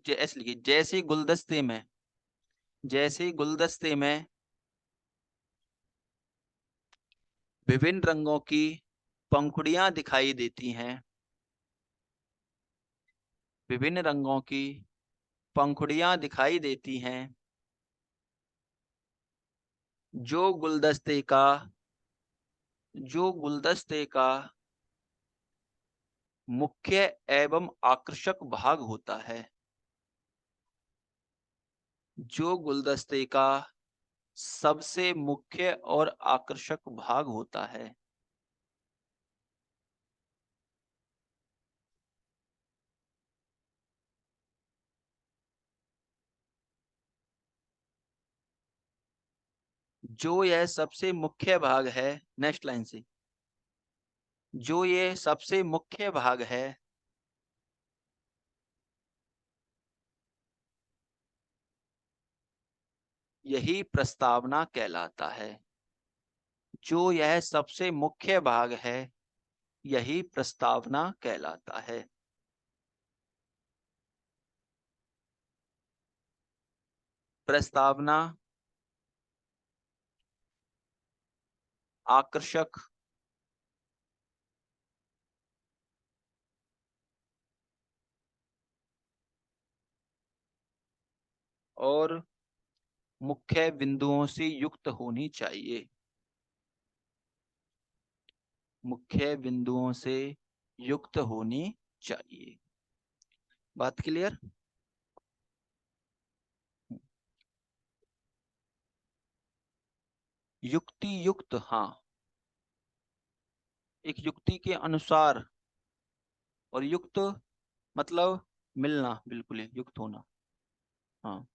जैसे लिखिए जैसे गुलदस्ते में विभिन्न रंगों की पंखुड़ियां दिखाई देती हैं। विभिन्न रंगों की पंखुड़ियां दिखाई देती हैं। जो गुलदस्ते का जो गुलदस्ते का मुख्य एवं आकर्षक भाग होता है। जो गुलदस्ते का सबसे मुख्य और आकर्षक भाग होता है। जो यह सबसे मुख्य भाग है, नेक्स्ट लाइन से, जो ये सबसे मुख्य भाग है, यही प्रस्तावना कहलाता है। जो यह सबसे मुख्य भाग है, यही प्रस्तावना कहलाता है। प्रस्तावना आकर्षक, और मुख्य बिंदुओं से युक्त होनी चाहिए। मुख्य बिंदुओं से युक्त होनी चाहिए। बात क्लियर? युक्ति युक्त, हाँ, एक युक्ति के अनुसार, और युक्त मतलब मिलना, बिल्कुल ही युक्त होना। हाँ,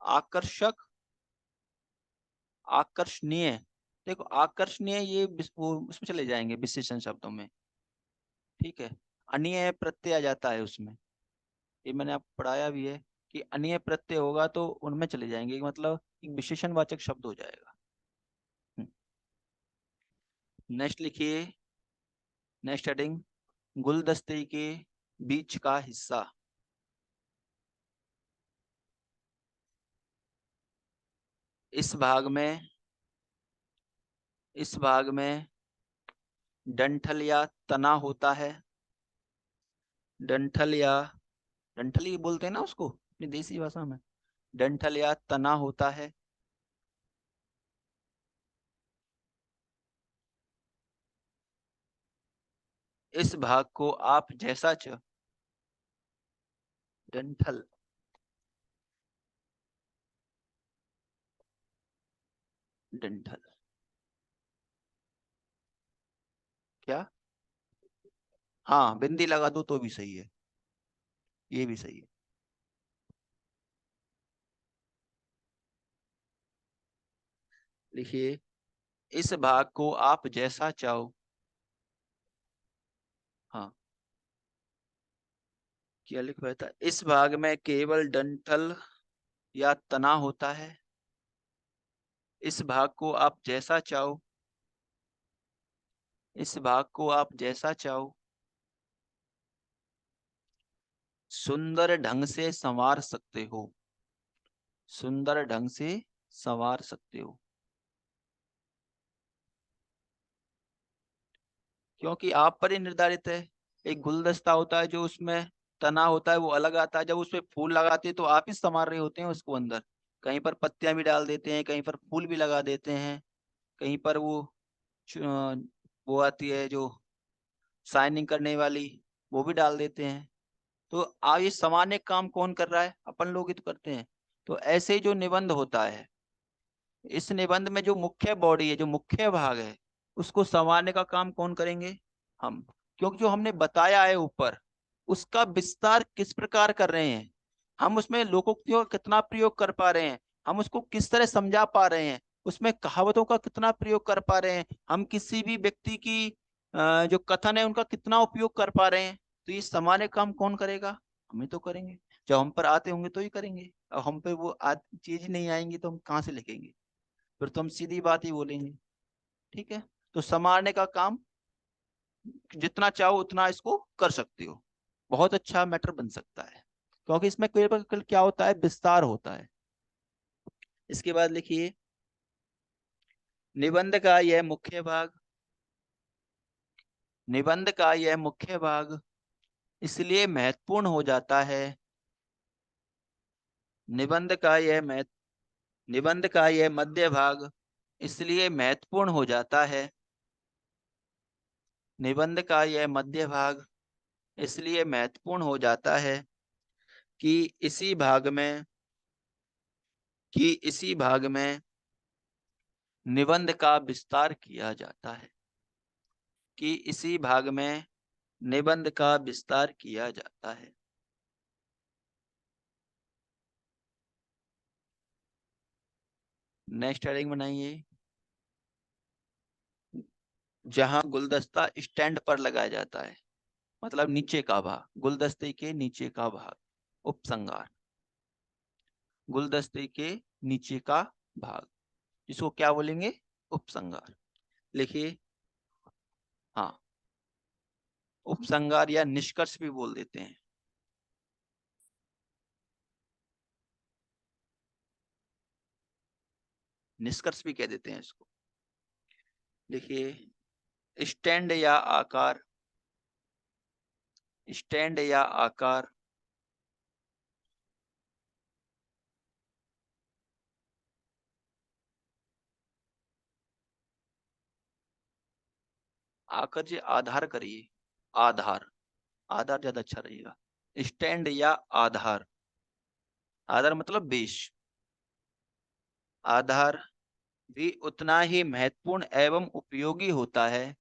आकर्षक, आकर्षणीय। देखो आकर्षणीय ये वो उसमें चले जाएंगे विशेषण शब्दों में, ठीक है। अनीय प्रत्यय आ जाता है उसमें, ये मैंने आपको पढ़ाया भी है कि अनीय प्रत्यय होगा तो उनमें चले जाएंगे, मतलब एक विशेषणवाचक शब्द हो जाएगा। नेक्स्ट लिखिए, नेक्स्ट हेडिंग, गुलदस्ते के बीच का हिस्सा। इस भाग में, इस भाग में डंठल या तना होता है। डंठल या, डंठल ही बोलते हैं ना उसको अपनी देसी भाषा में, डंठल या तना होता है। इस भाग को आप जैसा डंठल, डंठल क्या, हाँ बिंदी लगा दो तो भी सही है, ये भी सही है। लिखिए, इस भाग को आप जैसा चाहो, हाँ क्या लिखा था, इस भाग में केवल डंठल या तना होता है। इस भाग को आप जैसा चाहो, इस भाग को आप जैसा चाहो सुंदर ढंग से संवार सकते हो। सुंदर ढंग से संवार सकते हो, क्योंकि आप पर ही निर्धारित है। एक गुलदस्ता होता है जो उसमें तना होता है वो अलग आता है, जब उसमें फूल लगाते हैं तो आप ही संवार रहे होते हैं उसको अंदर। कहीं पर पत्तियां भी डाल देते हैं, कहीं पर फूल भी लगा देते हैं, कहीं पर वो वो आती है जो शाइनिंग करने वाली, वो भी डाल देते हैं। तो आप ये सामान्य काम कौन कर रहा है, अपन लोग ही तो करते हैं। तो ऐसे ही जो निबंध होता है, इस निबंध में जो मुख्य बॉडी है, जो मुख्य भाग है, उसको संवारने का काम कौन करेंगे, हम। क्योंकि जो हमने बताया है ऊपर, उसका विस्तार किस प्रकार कर रहे हैं, हम उसमें लोकोक्तियों का कितना प्रयोग कर पा रहे हैं, हम उसको किस तरह समझा पा रहे हैं, उसमें कहावतों का कितना प्रयोग कर पा रहे हैं, हम किसी भी व्यक्ति की जो कथन है उनका कितना उपयोग कर पा रहे हैं। तो ये सामान्य काम कौन करेगा, हम ही तो करेंगे। जब हम पर आते होंगे तो ही करेंगे, अब हम पे वो चीज नहीं आएंगी तो हम कहाँ से लिखेंगे, फिर तो हम सीधी बात ही बोलेंगे। ठीक है, तो संवारने का काम जितना चाहो उतना इसको कर सकते हो, बहुत अच्छा मैटर बन सकता है, क्योंकि इसमें केवल क्या होता है, विस्तार होता है। इसके बाद लिखिए, निबंध का यह मुख्य भाग, निबंध का यह मुख्य भाग इसलिए महत्वपूर्ण हो जाता है, निबंध का यह निबंध का यह मध्य भाग इसलिए महत्वपूर्ण हो जाता है, निबंध का यह मध्य भाग इसलिए महत्वपूर्ण हो जाता है कि इसी भाग में, कि इसी भाग में निबंध का विस्तार किया जाता है, कि इसी भाग में निबंध का विस्तार किया जाता है। नेक्स्ट हेडिंग बनाइए, जहां गुलदस्ता स्टैंड पर लगाया जाता है, मतलब नीचे का भाग, गुलदस्ते के नीचे का भाग, उपसंगार। गुलदस्ते के नीचे का भाग, जिसको क्या बोलेंगे, उपसंगार। लिखिए, हाँ, उपसंगार या निष्कर्ष भी बोल देते हैं। निष्कर्ष भी कह देते हैं इसको। देखिए, स्टैंड या आकार, स्टैंड या आकार, आकर जी आधार करिए, आधार, आधार ज्यादा अच्छा रहेगा। स्टैंड या आधार, आधार मतलब बेस। आधार भी उतना ही महत्वपूर्ण एवं उपयोगी होता है,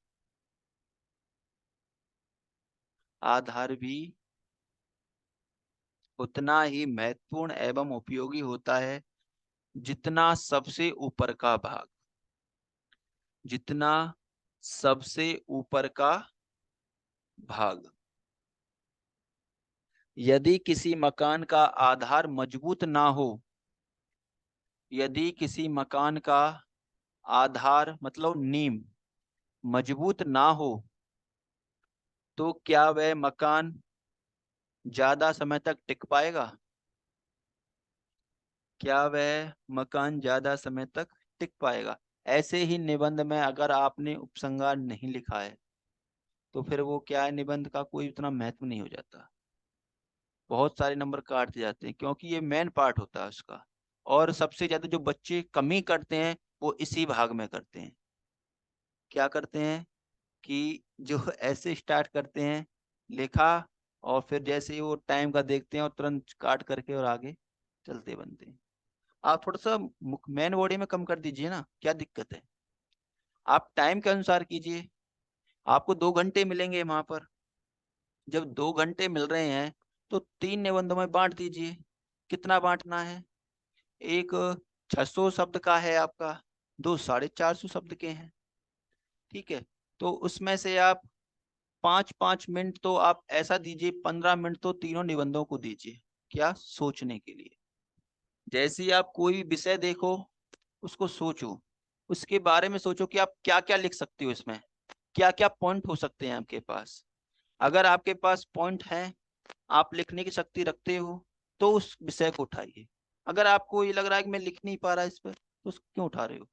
आधार भी उतना ही महत्वपूर्ण एवं उपयोगी होता है जितना सबसे ऊपर का भाग, जितना सबसे ऊपर का भाग। यदि किसी मकान का आधार मजबूत ना हो, यदि किसी मकान का आधार मतलब नींव मजबूत ना हो, तो क्या वह मकान ज्यादा समय तक टिक पाएगा? क्या वह मकान ज्यादा समय तक टिक पाएगा? ऐसे ही निबंध में अगर आपने उपसंहार नहीं लिखा है तो फिर वो क्या है, निबंध का कोई उतना महत्व नहीं हो जाता, बहुत सारे नंबर काट दिए जाते हैं, क्योंकि ये मेन पार्ट होता है उसका। और सबसे ज्यादा जो बच्चे कमी करते हैं वो इसी भाग में करते हैं। क्या करते हैं कि जो ऐसे स्टार्ट करते हैं लिखा, और फिर जैसे ही वो टाइम का देखते हैं और तुरंत काट करके और आगे चलते बनते हैं। आप थोड़ा सा मेन बॉडी में कम कर दीजिए ना, क्या दिक्कत है? आप टाइम के अनुसार कीजिए। आपको 2 घंटे मिलेंगे वहां पर, जब 2 घंटे मिल रहे हैं तो 3 निबंधों में बांट दीजिए। कितना बांटना है? एक 600 शब्द का है आपका, दो 450 शब्द के हैं, ठीक है। तो उसमें से आप 5-5 मिनट तो आप ऐसा दीजिए, 15 मिनट तो तीनों निबंधों को दीजिए। क्या? सोचने के लिए। जैसे ही आप कोई भी विषय देखो उसको सोचो, उसके बारे में सोचो कि आप क्या क्या लिख सकते हो, इसमें क्या क्या पॉइंट हो सकते हैं आपके पास। अगर आपके पास पॉइंट है, आप लिखने की शक्ति रखते हो, तो उस विषय को उठाइए। अगर आपको ये लग रहा है कि मैं लिख नहीं पा रहा इस पर, तो क्यों उठा रहे हो?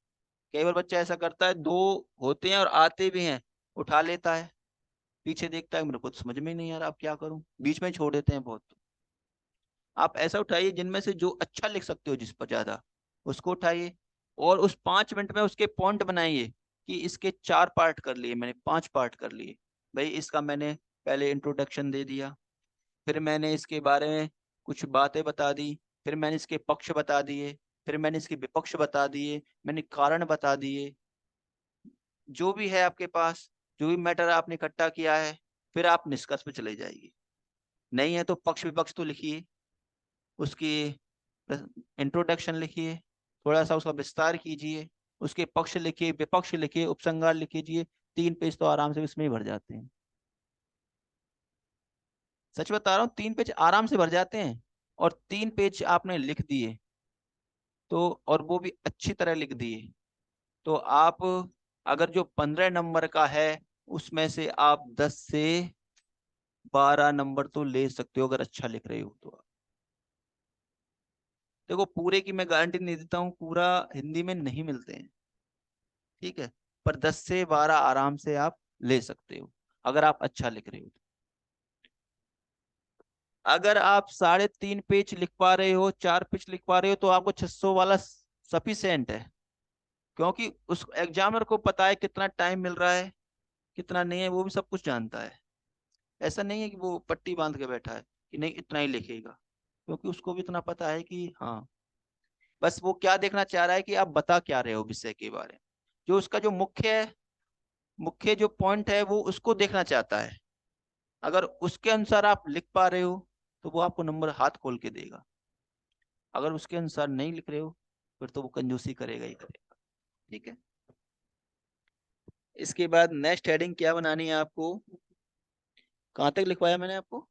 कई बार बच्चा ऐसा करता है, दो होते हैं और आते भी हैं, उठा लेता है, पीछे देखता है मेरे को तो समझ में ही नहीं आ रहा, अब क्या करूं, बीच में छोड़ देते हैं बहुत। आप ऐसा उठाइए जिनमें से जो अच्छा लिख सकते हो, जिस पर ज्यादा, उसको उठाइए। और उस 5 मिनट में उसके पॉइंट बनाइए कि इसके 4 पार्ट कर लिए मैंने, 5 पार्ट कर लिए। भाई इसका मैंने पहले इंट्रोडक्शन दे दिया, फिर मैंने इसके बारे में कुछ बातें बता दी, फिर मैंने इसके पक्ष बता दिए, फिर मैंने इसके विपक्ष बता दिए, मैंने कारण बता दिए। जो भी है आपके पास, जो भी मैटर आपने इकट्ठा किया है, फिर आप निष्कर्ष पे चले जाइए। नहीं है तो पक्ष विपक्ष तो लिखिए, उसकी इंट्रोडक्शन लिखिए, थोड़ा सा उसका विस्तार कीजिए, उसके पक्ष लिखिए, विपक्ष लिखिए, उपसंहार लिखिए। 3 पेज तो आराम से इसमें ही भर जाते हैं। सच बता रहा हूँ, 3 पेज आराम से भर जाते हैं। और 3 पेज आपने लिख दिए तो, और वो भी अच्छी तरह लिख दिए, तो आप अगर जो 15 नंबर का है उसमें से आप 10 से 12 नंबर तो ले सकते हो, अगर अच्छा लिख रहे हो तो। देखो, पूरे की मैं गारंटी नहीं देता हूँ, पूरा हिंदी में नहीं मिलते हैं, ठीक है, पर 10 से 12 आराम से आप ले सकते हो अगर आप अच्छा लिख रहे हो। अगर आप 3.5 पेज लिख पा रहे हो, 4 पेज लिख पा रहे हो, तो आपको 600 वाला सफिशियंट है। क्योंकि उस एग्जामिनर को पता है कितना टाइम मिल रहा है, कितना नहीं है, वो भी सब कुछ जानता है। ऐसा नहीं है कि वो पट्टी बांध के बैठा है कि नहीं इतना ही लिखेगा, क्योंकि उसको भी इतना पता है कि हाँ, बस वो क्या देखना चाह रहा है कि आप बता क्या रहे हो विषय के बारे में। जो उसका जो मुख्य जो पॉइंट है वो उसको देखना चाहता है। अगर उसके अनुसार आप लिख पा रहे हो तो वो आपको नंबर हाथ खोल के देगा। अगर उसके अनुसार नहीं लिख रहे हो फिर तो वो कंजूसी करेगा ही करेगा, ठीक है। इसके बाद नेक्स्ट हेडिंग क्या बनानी है आपको? कहाँ तक लिखवाया मैंने आपको?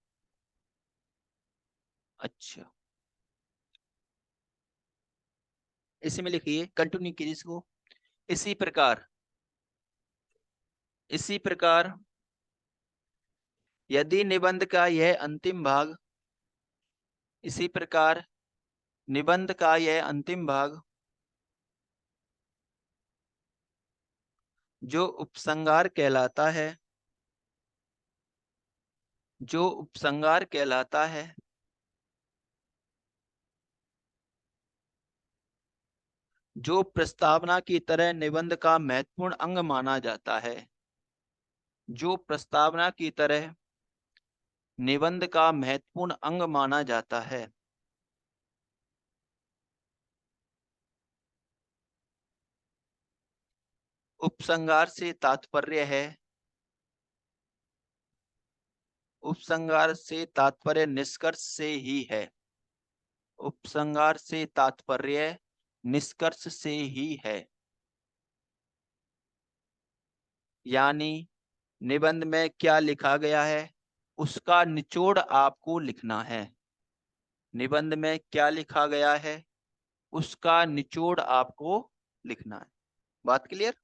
अच्छा, इसी में लिखिए, कंटिन्यू कीजिए इसको। इसी प्रकार, इसी प्रकार यदि निबंध का यह अंतिम भाग, इसी प्रकार निबंध का यह अंतिम भाग जो उपसंहार कहलाता है, जो उपसंहार कहलाता है, जो प्रस्तावना की तरह निबंध का महत्वपूर्ण अंग माना जाता है, जो प्रस्तावना की तरह निबंध का महत्वपूर्ण अंग माना जाता है। उपसंहार से तात्पर्य है, उपसंहार से तात्पर्य निष्कर्ष से ही है, उपसंहार से तात्पर्य निष्कर्ष से ही है। यानी निबंध में क्या लिखा गया है उसका निचोड़ आपको लिखना है। निबंध में क्या लिखा गया है उसका निचोड़ आपको लिखना है। बात क्लियर?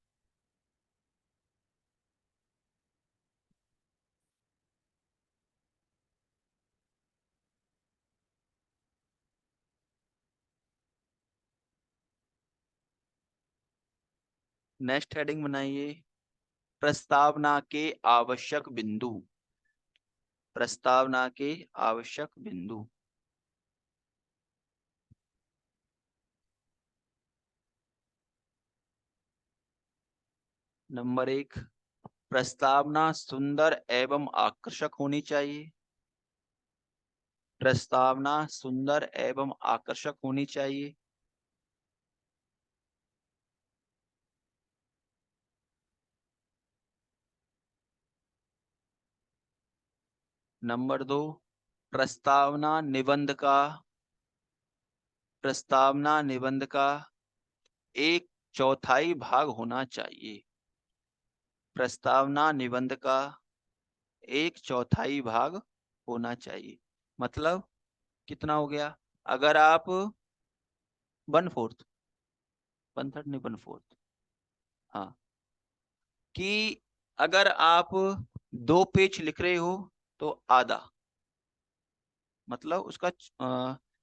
नेक्स्ट हेडिंग बनाइए, प्रस्तावना के आवश्यक बिंदु। प्रस्तावना के आवश्यक बिंदु। नंबर 1, प्रस्तावना सुंदर एवं आकर्षक होनी चाहिए। प्रस्तावना सुंदर एवं आकर्षक होनी चाहिए। नंबर 2, प्रस्तावना निबंध का, प्रस्तावना निबंध का 1/4 भाग होना चाहिए। प्रस्तावना निबंध का 1/4 भाग होना चाहिए। मतलब कितना हो गया? अगर आप 1/4, 1/3 नहीं 1/4, हाँ, कि अगर आप 2 पेज लिख रहे हो तो आधा, मतलब उसका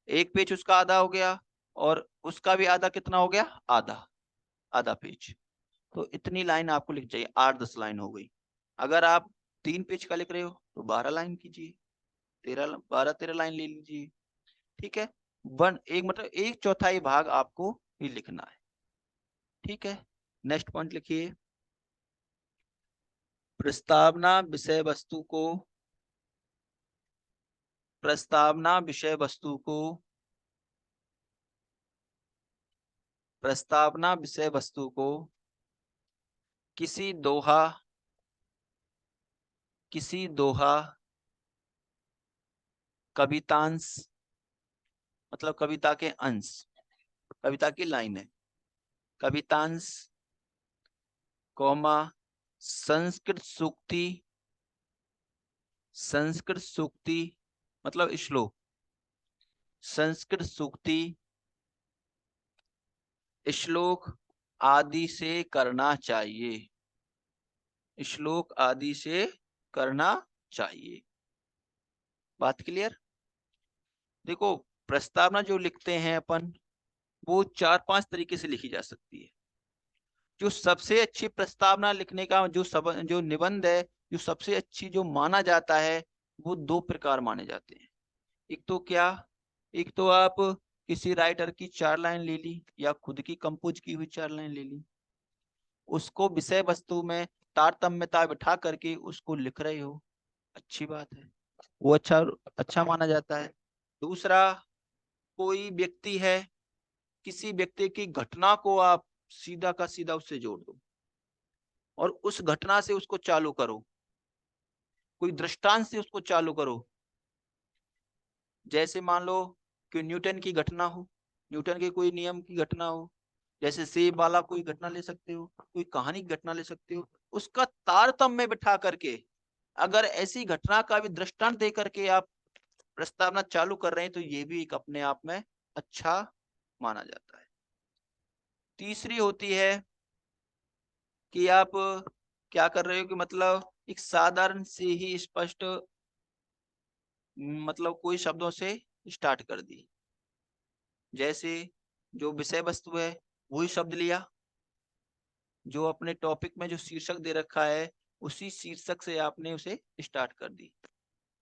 1 पेज उसका आधा हो गया और उसका भी आधा कितना हो गया? आधा, आधा पेज। तो इतनी लाइन आपको लिख चाहिए, 8-10 लाइन हो गई। अगर आप 3 पेज का लिख रहे हो तो 12 लाइन कीजिए, 12-13 लाइन ले लीजिए। ठीक है, एक मतलब 1/4 भाग आपको ही लिखना है। ठीक है, नेक्स्ट पॉइंट लिखिए, प्रस्तावना विषय वस्तु को, प्रस्तावना विषय वस्तु को, प्रस्तावना विषय वस्तु को किसी दोहा, किसी दोहा, कवितांश, मतलब कविता के अंश, कविता की लाइन है, कवितांश, कौमा, संस्कृत सूक्ति, संस्कृत सूक्ति मतलब श्लोक, संस्कृत सूक्ति, श्लोक आदि से करना चाहिए, श्लोक आदि से करना चाहिए। बात क्लियर? देखो, प्रस्तावना जो लिखते हैं अपन, वो 4-5 तरीके से लिखी जा सकती है। जो सबसे अच्छी प्रस्तावना लिखने का जो निबंध है, जो सबसे अच्छी जो माना जाता है, वो 2 प्रकार माने जाते हैं। एक तो क्या, एक तो आप किसी राइटर की 4 लाइन ले ली या खुद की कंपोज की हुई 4 लाइन ले ली, उसको विषय वस्तु में तारतम्यता बिठा करके उसको लिख रहे हो, अच्छी बात है, वो अच्छा अच्छा माना जाता है। दूसरा, कोई व्यक्ति है, किसी व्यक्ति की घटना को आप सीधा का सीधा उससे जोड़ दो और उस घटना से उसको चालू करो, कोई दृष्टांत से उसको चालू करो। जैसे मान लो कि न्यूटन की घटना हो, न्यूटन के कोई नियम की घटना हो, जैसे सेब वाला कोई घटना ले सकते हो, कोई कहानी की घटना ले सकते हो, उसका तारतम्य बिठा करके अगर ऐसी घटना का भी दृष्टांत दे करके आप प्रस्तावना चालू कर रहे हैं तो ये भी एक अपने आप में अच्छा माना जाता है। तीसरी होती है कि आप क्या कर रहे हो कि मतलब एक साधारण से ही स्पष्ट, मतलब कोई शब्दों से स्टार्ट कर दी, जैसे जो विषय वस्तु है वही शब्द लिया, जो अपने टॉपिक में जो शीर्षक दे रखा है उसी शीर्षक से आपने उसे स्टार्ट कर दी,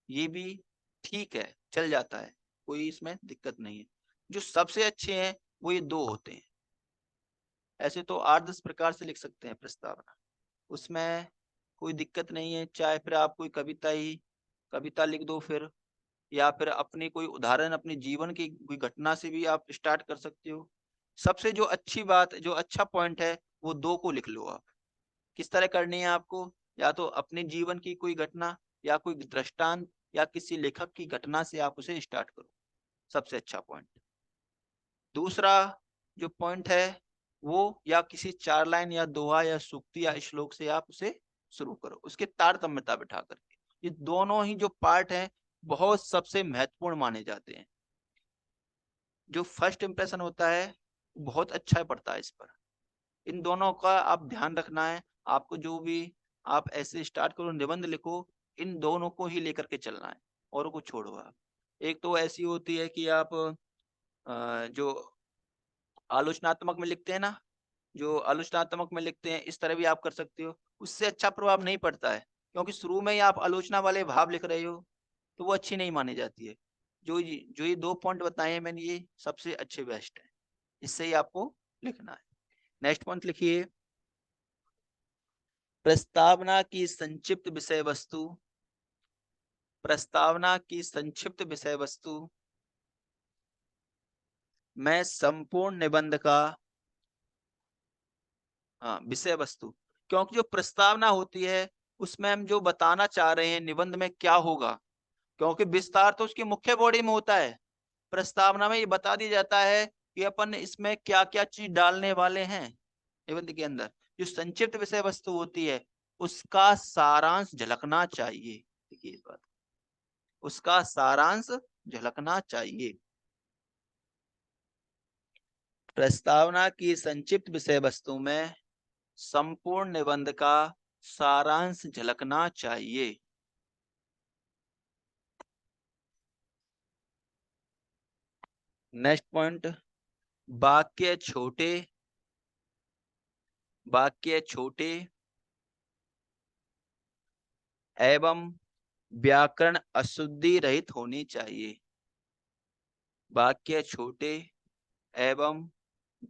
ये भी ठीक है, चल जाता है, कोई इसमें दिक्कत नहीं है। जो सबसे अच्छे हैं वो ये दो होते हैं। ऐसे तो 8-10 प्रकार से लिख सकते हैं प्रस्तावना, उसमें कोई दिक्कत नहीं है। चाहे फिर आप कोई कविता लिख दो फिर, या फिर अपनी कोई उदाहरण अपने जीवन की कोई घटना से भी आप स्टार्ट कर सकते हो। सबसे जो अच्छी बात, जो अच्छा पॉइंट है, वो दो को लिख लो आप। किस तरह करनी है आपको, या तो अपने जीवन की कोई घटना या कोई दृष्टांत या किसी लेखक की घटना से आप उसे स्टार्ट करो, सबसे अच्छा पॉइंट। दूसरा जो पॉइंट है वो या किसी 4 लाइन या दोहा या सूक्ति या श्लोक से आप उसे शुरू करो, उसके तारतम्यता बिठा करके। ये दोनों ही जो पार्ट हैं बहुत सबसे महत्वपूर्ण माने जाते हैं। जो फर्स्ट इंप्रेशन होता है बहुत अच्छा पड़ता है इस पर। इन दोनों का आप ध्यान रखना है। आपको जो भी आप ऐसे स्टार्ट करो, निबंध लिखो, इन दोनों को ही लेकर के चलना है, औरों को छोड़ो आप। एक तो ऐसी होती है कि आप जो आलोचनात्मक में लिखते हैं ना, जो आलोचनात्मक में लिखते हैं, इस तरह भी आप कर सकते हो, उससे अच्छा प्रभाव नहीं पड़ता है, क्योंकि शुरू में ही आप आलोचना वाले भाव लिख रहे हो तो वो अच्छी नहीं मानी जाती है। जो ये 2 पॉइंट बताए हैं मैंने, ये सबसे अच्छे बेस्ट है, इससे ही आपको लिखना है। नेक्स्ट पॉइंट लिखिए, प्रस्तावना की संक्षिप्त विषय वस्तु। प्रस्तावना की संक्षिप्त विषय वस्तु में संपूर्ण निबंध का विषय वस्तु, क्योंकि जो प्रस्तावना होती है उसमें हम जो बताना चाह रहे हैं निबंध में क्या होगा, क्योंकि विस्तार तो उसकी मुख्य बॉडी में होता है। प्रस्तावना में ये बता दिया जाता है कि अपन इसमें क्या क्या चीज डालने वाले हैं निबंध के अंदर। जो संक्षिप्त विषय वस्तु होती है उसका सारांश झलकना चाहिए। देखिए इस बात, उसका सारांश झलकना चाहिए। प्रस्तावना की संक्षिप्त विषय वस्तु में संपूर्ण निबंध का सारांश झलकना चाहिए। नेक्स्ट पॉइंट, वाक्य छोटे एवं व्याकरण अशुद्धि रहित होनी चाहिए। वाक्य छोटे एवं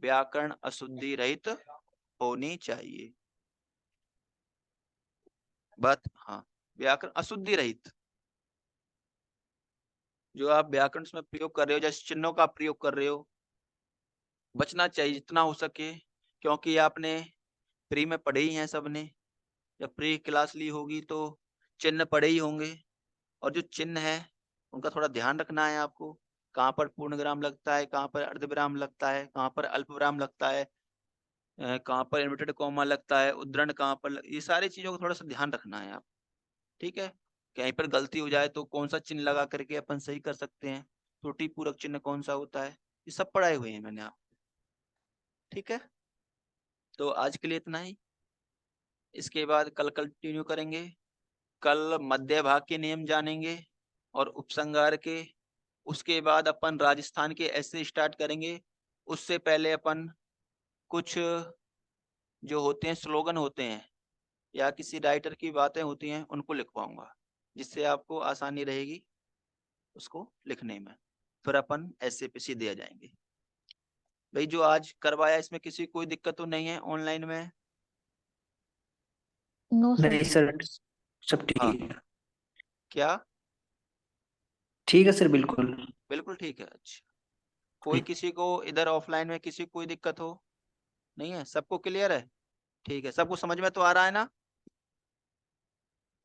व्याकरण अशुद्धि रहित होनी चाहिए। बात, हाँ, व्याकरण अशुद्धि रहित। जो आप व्याकरण में प्रयोग कर रहे हो, जैसे चिन्हों का प्रयोग कर रहे हो, बचना चाहिए जितना हो सके, क्योंकि आपने प्री में पढ़े ही हैं सबने। जब प्री क्लास ली होगी तो चिन्ह पढ़े ही होंगे, और जो चिन्ह है उनका थोड़ा ध्यान रखना है आपको। कहाँ पर पूर्ण विराम लगता है, कहाँ पर अर्धविराम लगता है, कहाँ पर अल्पविराम लगता है, कहाँ पर इन्वर्टेड कॉमा लगता है, उद्धरण कहाँ पर ये सारी चीजों को थोड़ा सा ध्यान रखना है आप। ठीक है, कहीं पर गलती हो जाए तो कौन सा चिन्ह लगा करके अपन सही कर सकते हैं, त्रुटि पूरक चिन्ह कौन सा होता है, ये सब पढ़ाए हुए हैं मैंने आप। ठीक है, तो आज के लिए इतना ही। इसके बाद कल कंटिन्यू करेंगे। कल मध्य भाग के नियम जानेंगे और उपसंहार के। उसके बाद अपन राजस्थान के ऐसे स्टार्ट करेंगे। उससे पहले अपन कुछ जो होते हैं स्लोगन होते हैं या किसी राइटर की बातें होती हैं उनको लिखवाऊंगा, जिससे आपको आसानी रहेगी उसको लिखने में। फिर अपन ऐसे पे सीधे आ जाएंगे। भाई जो आज करवाया इसमें किसी कोई दिक्कत तो नहीं है ऑनलाइन में? No sir. नहीं सर, सब हाँ, ठीक है। क्या? ठीक है सर, बिल्कुल। बिल्कुल ठीक है। अच्छा, कोई किसी को इधर ऑफलाइन में किसी को कोई दिक्कत हो? नहीं है, सबको क्लियर है? ठीक है, सबको समझ में तो आ रहा है ना?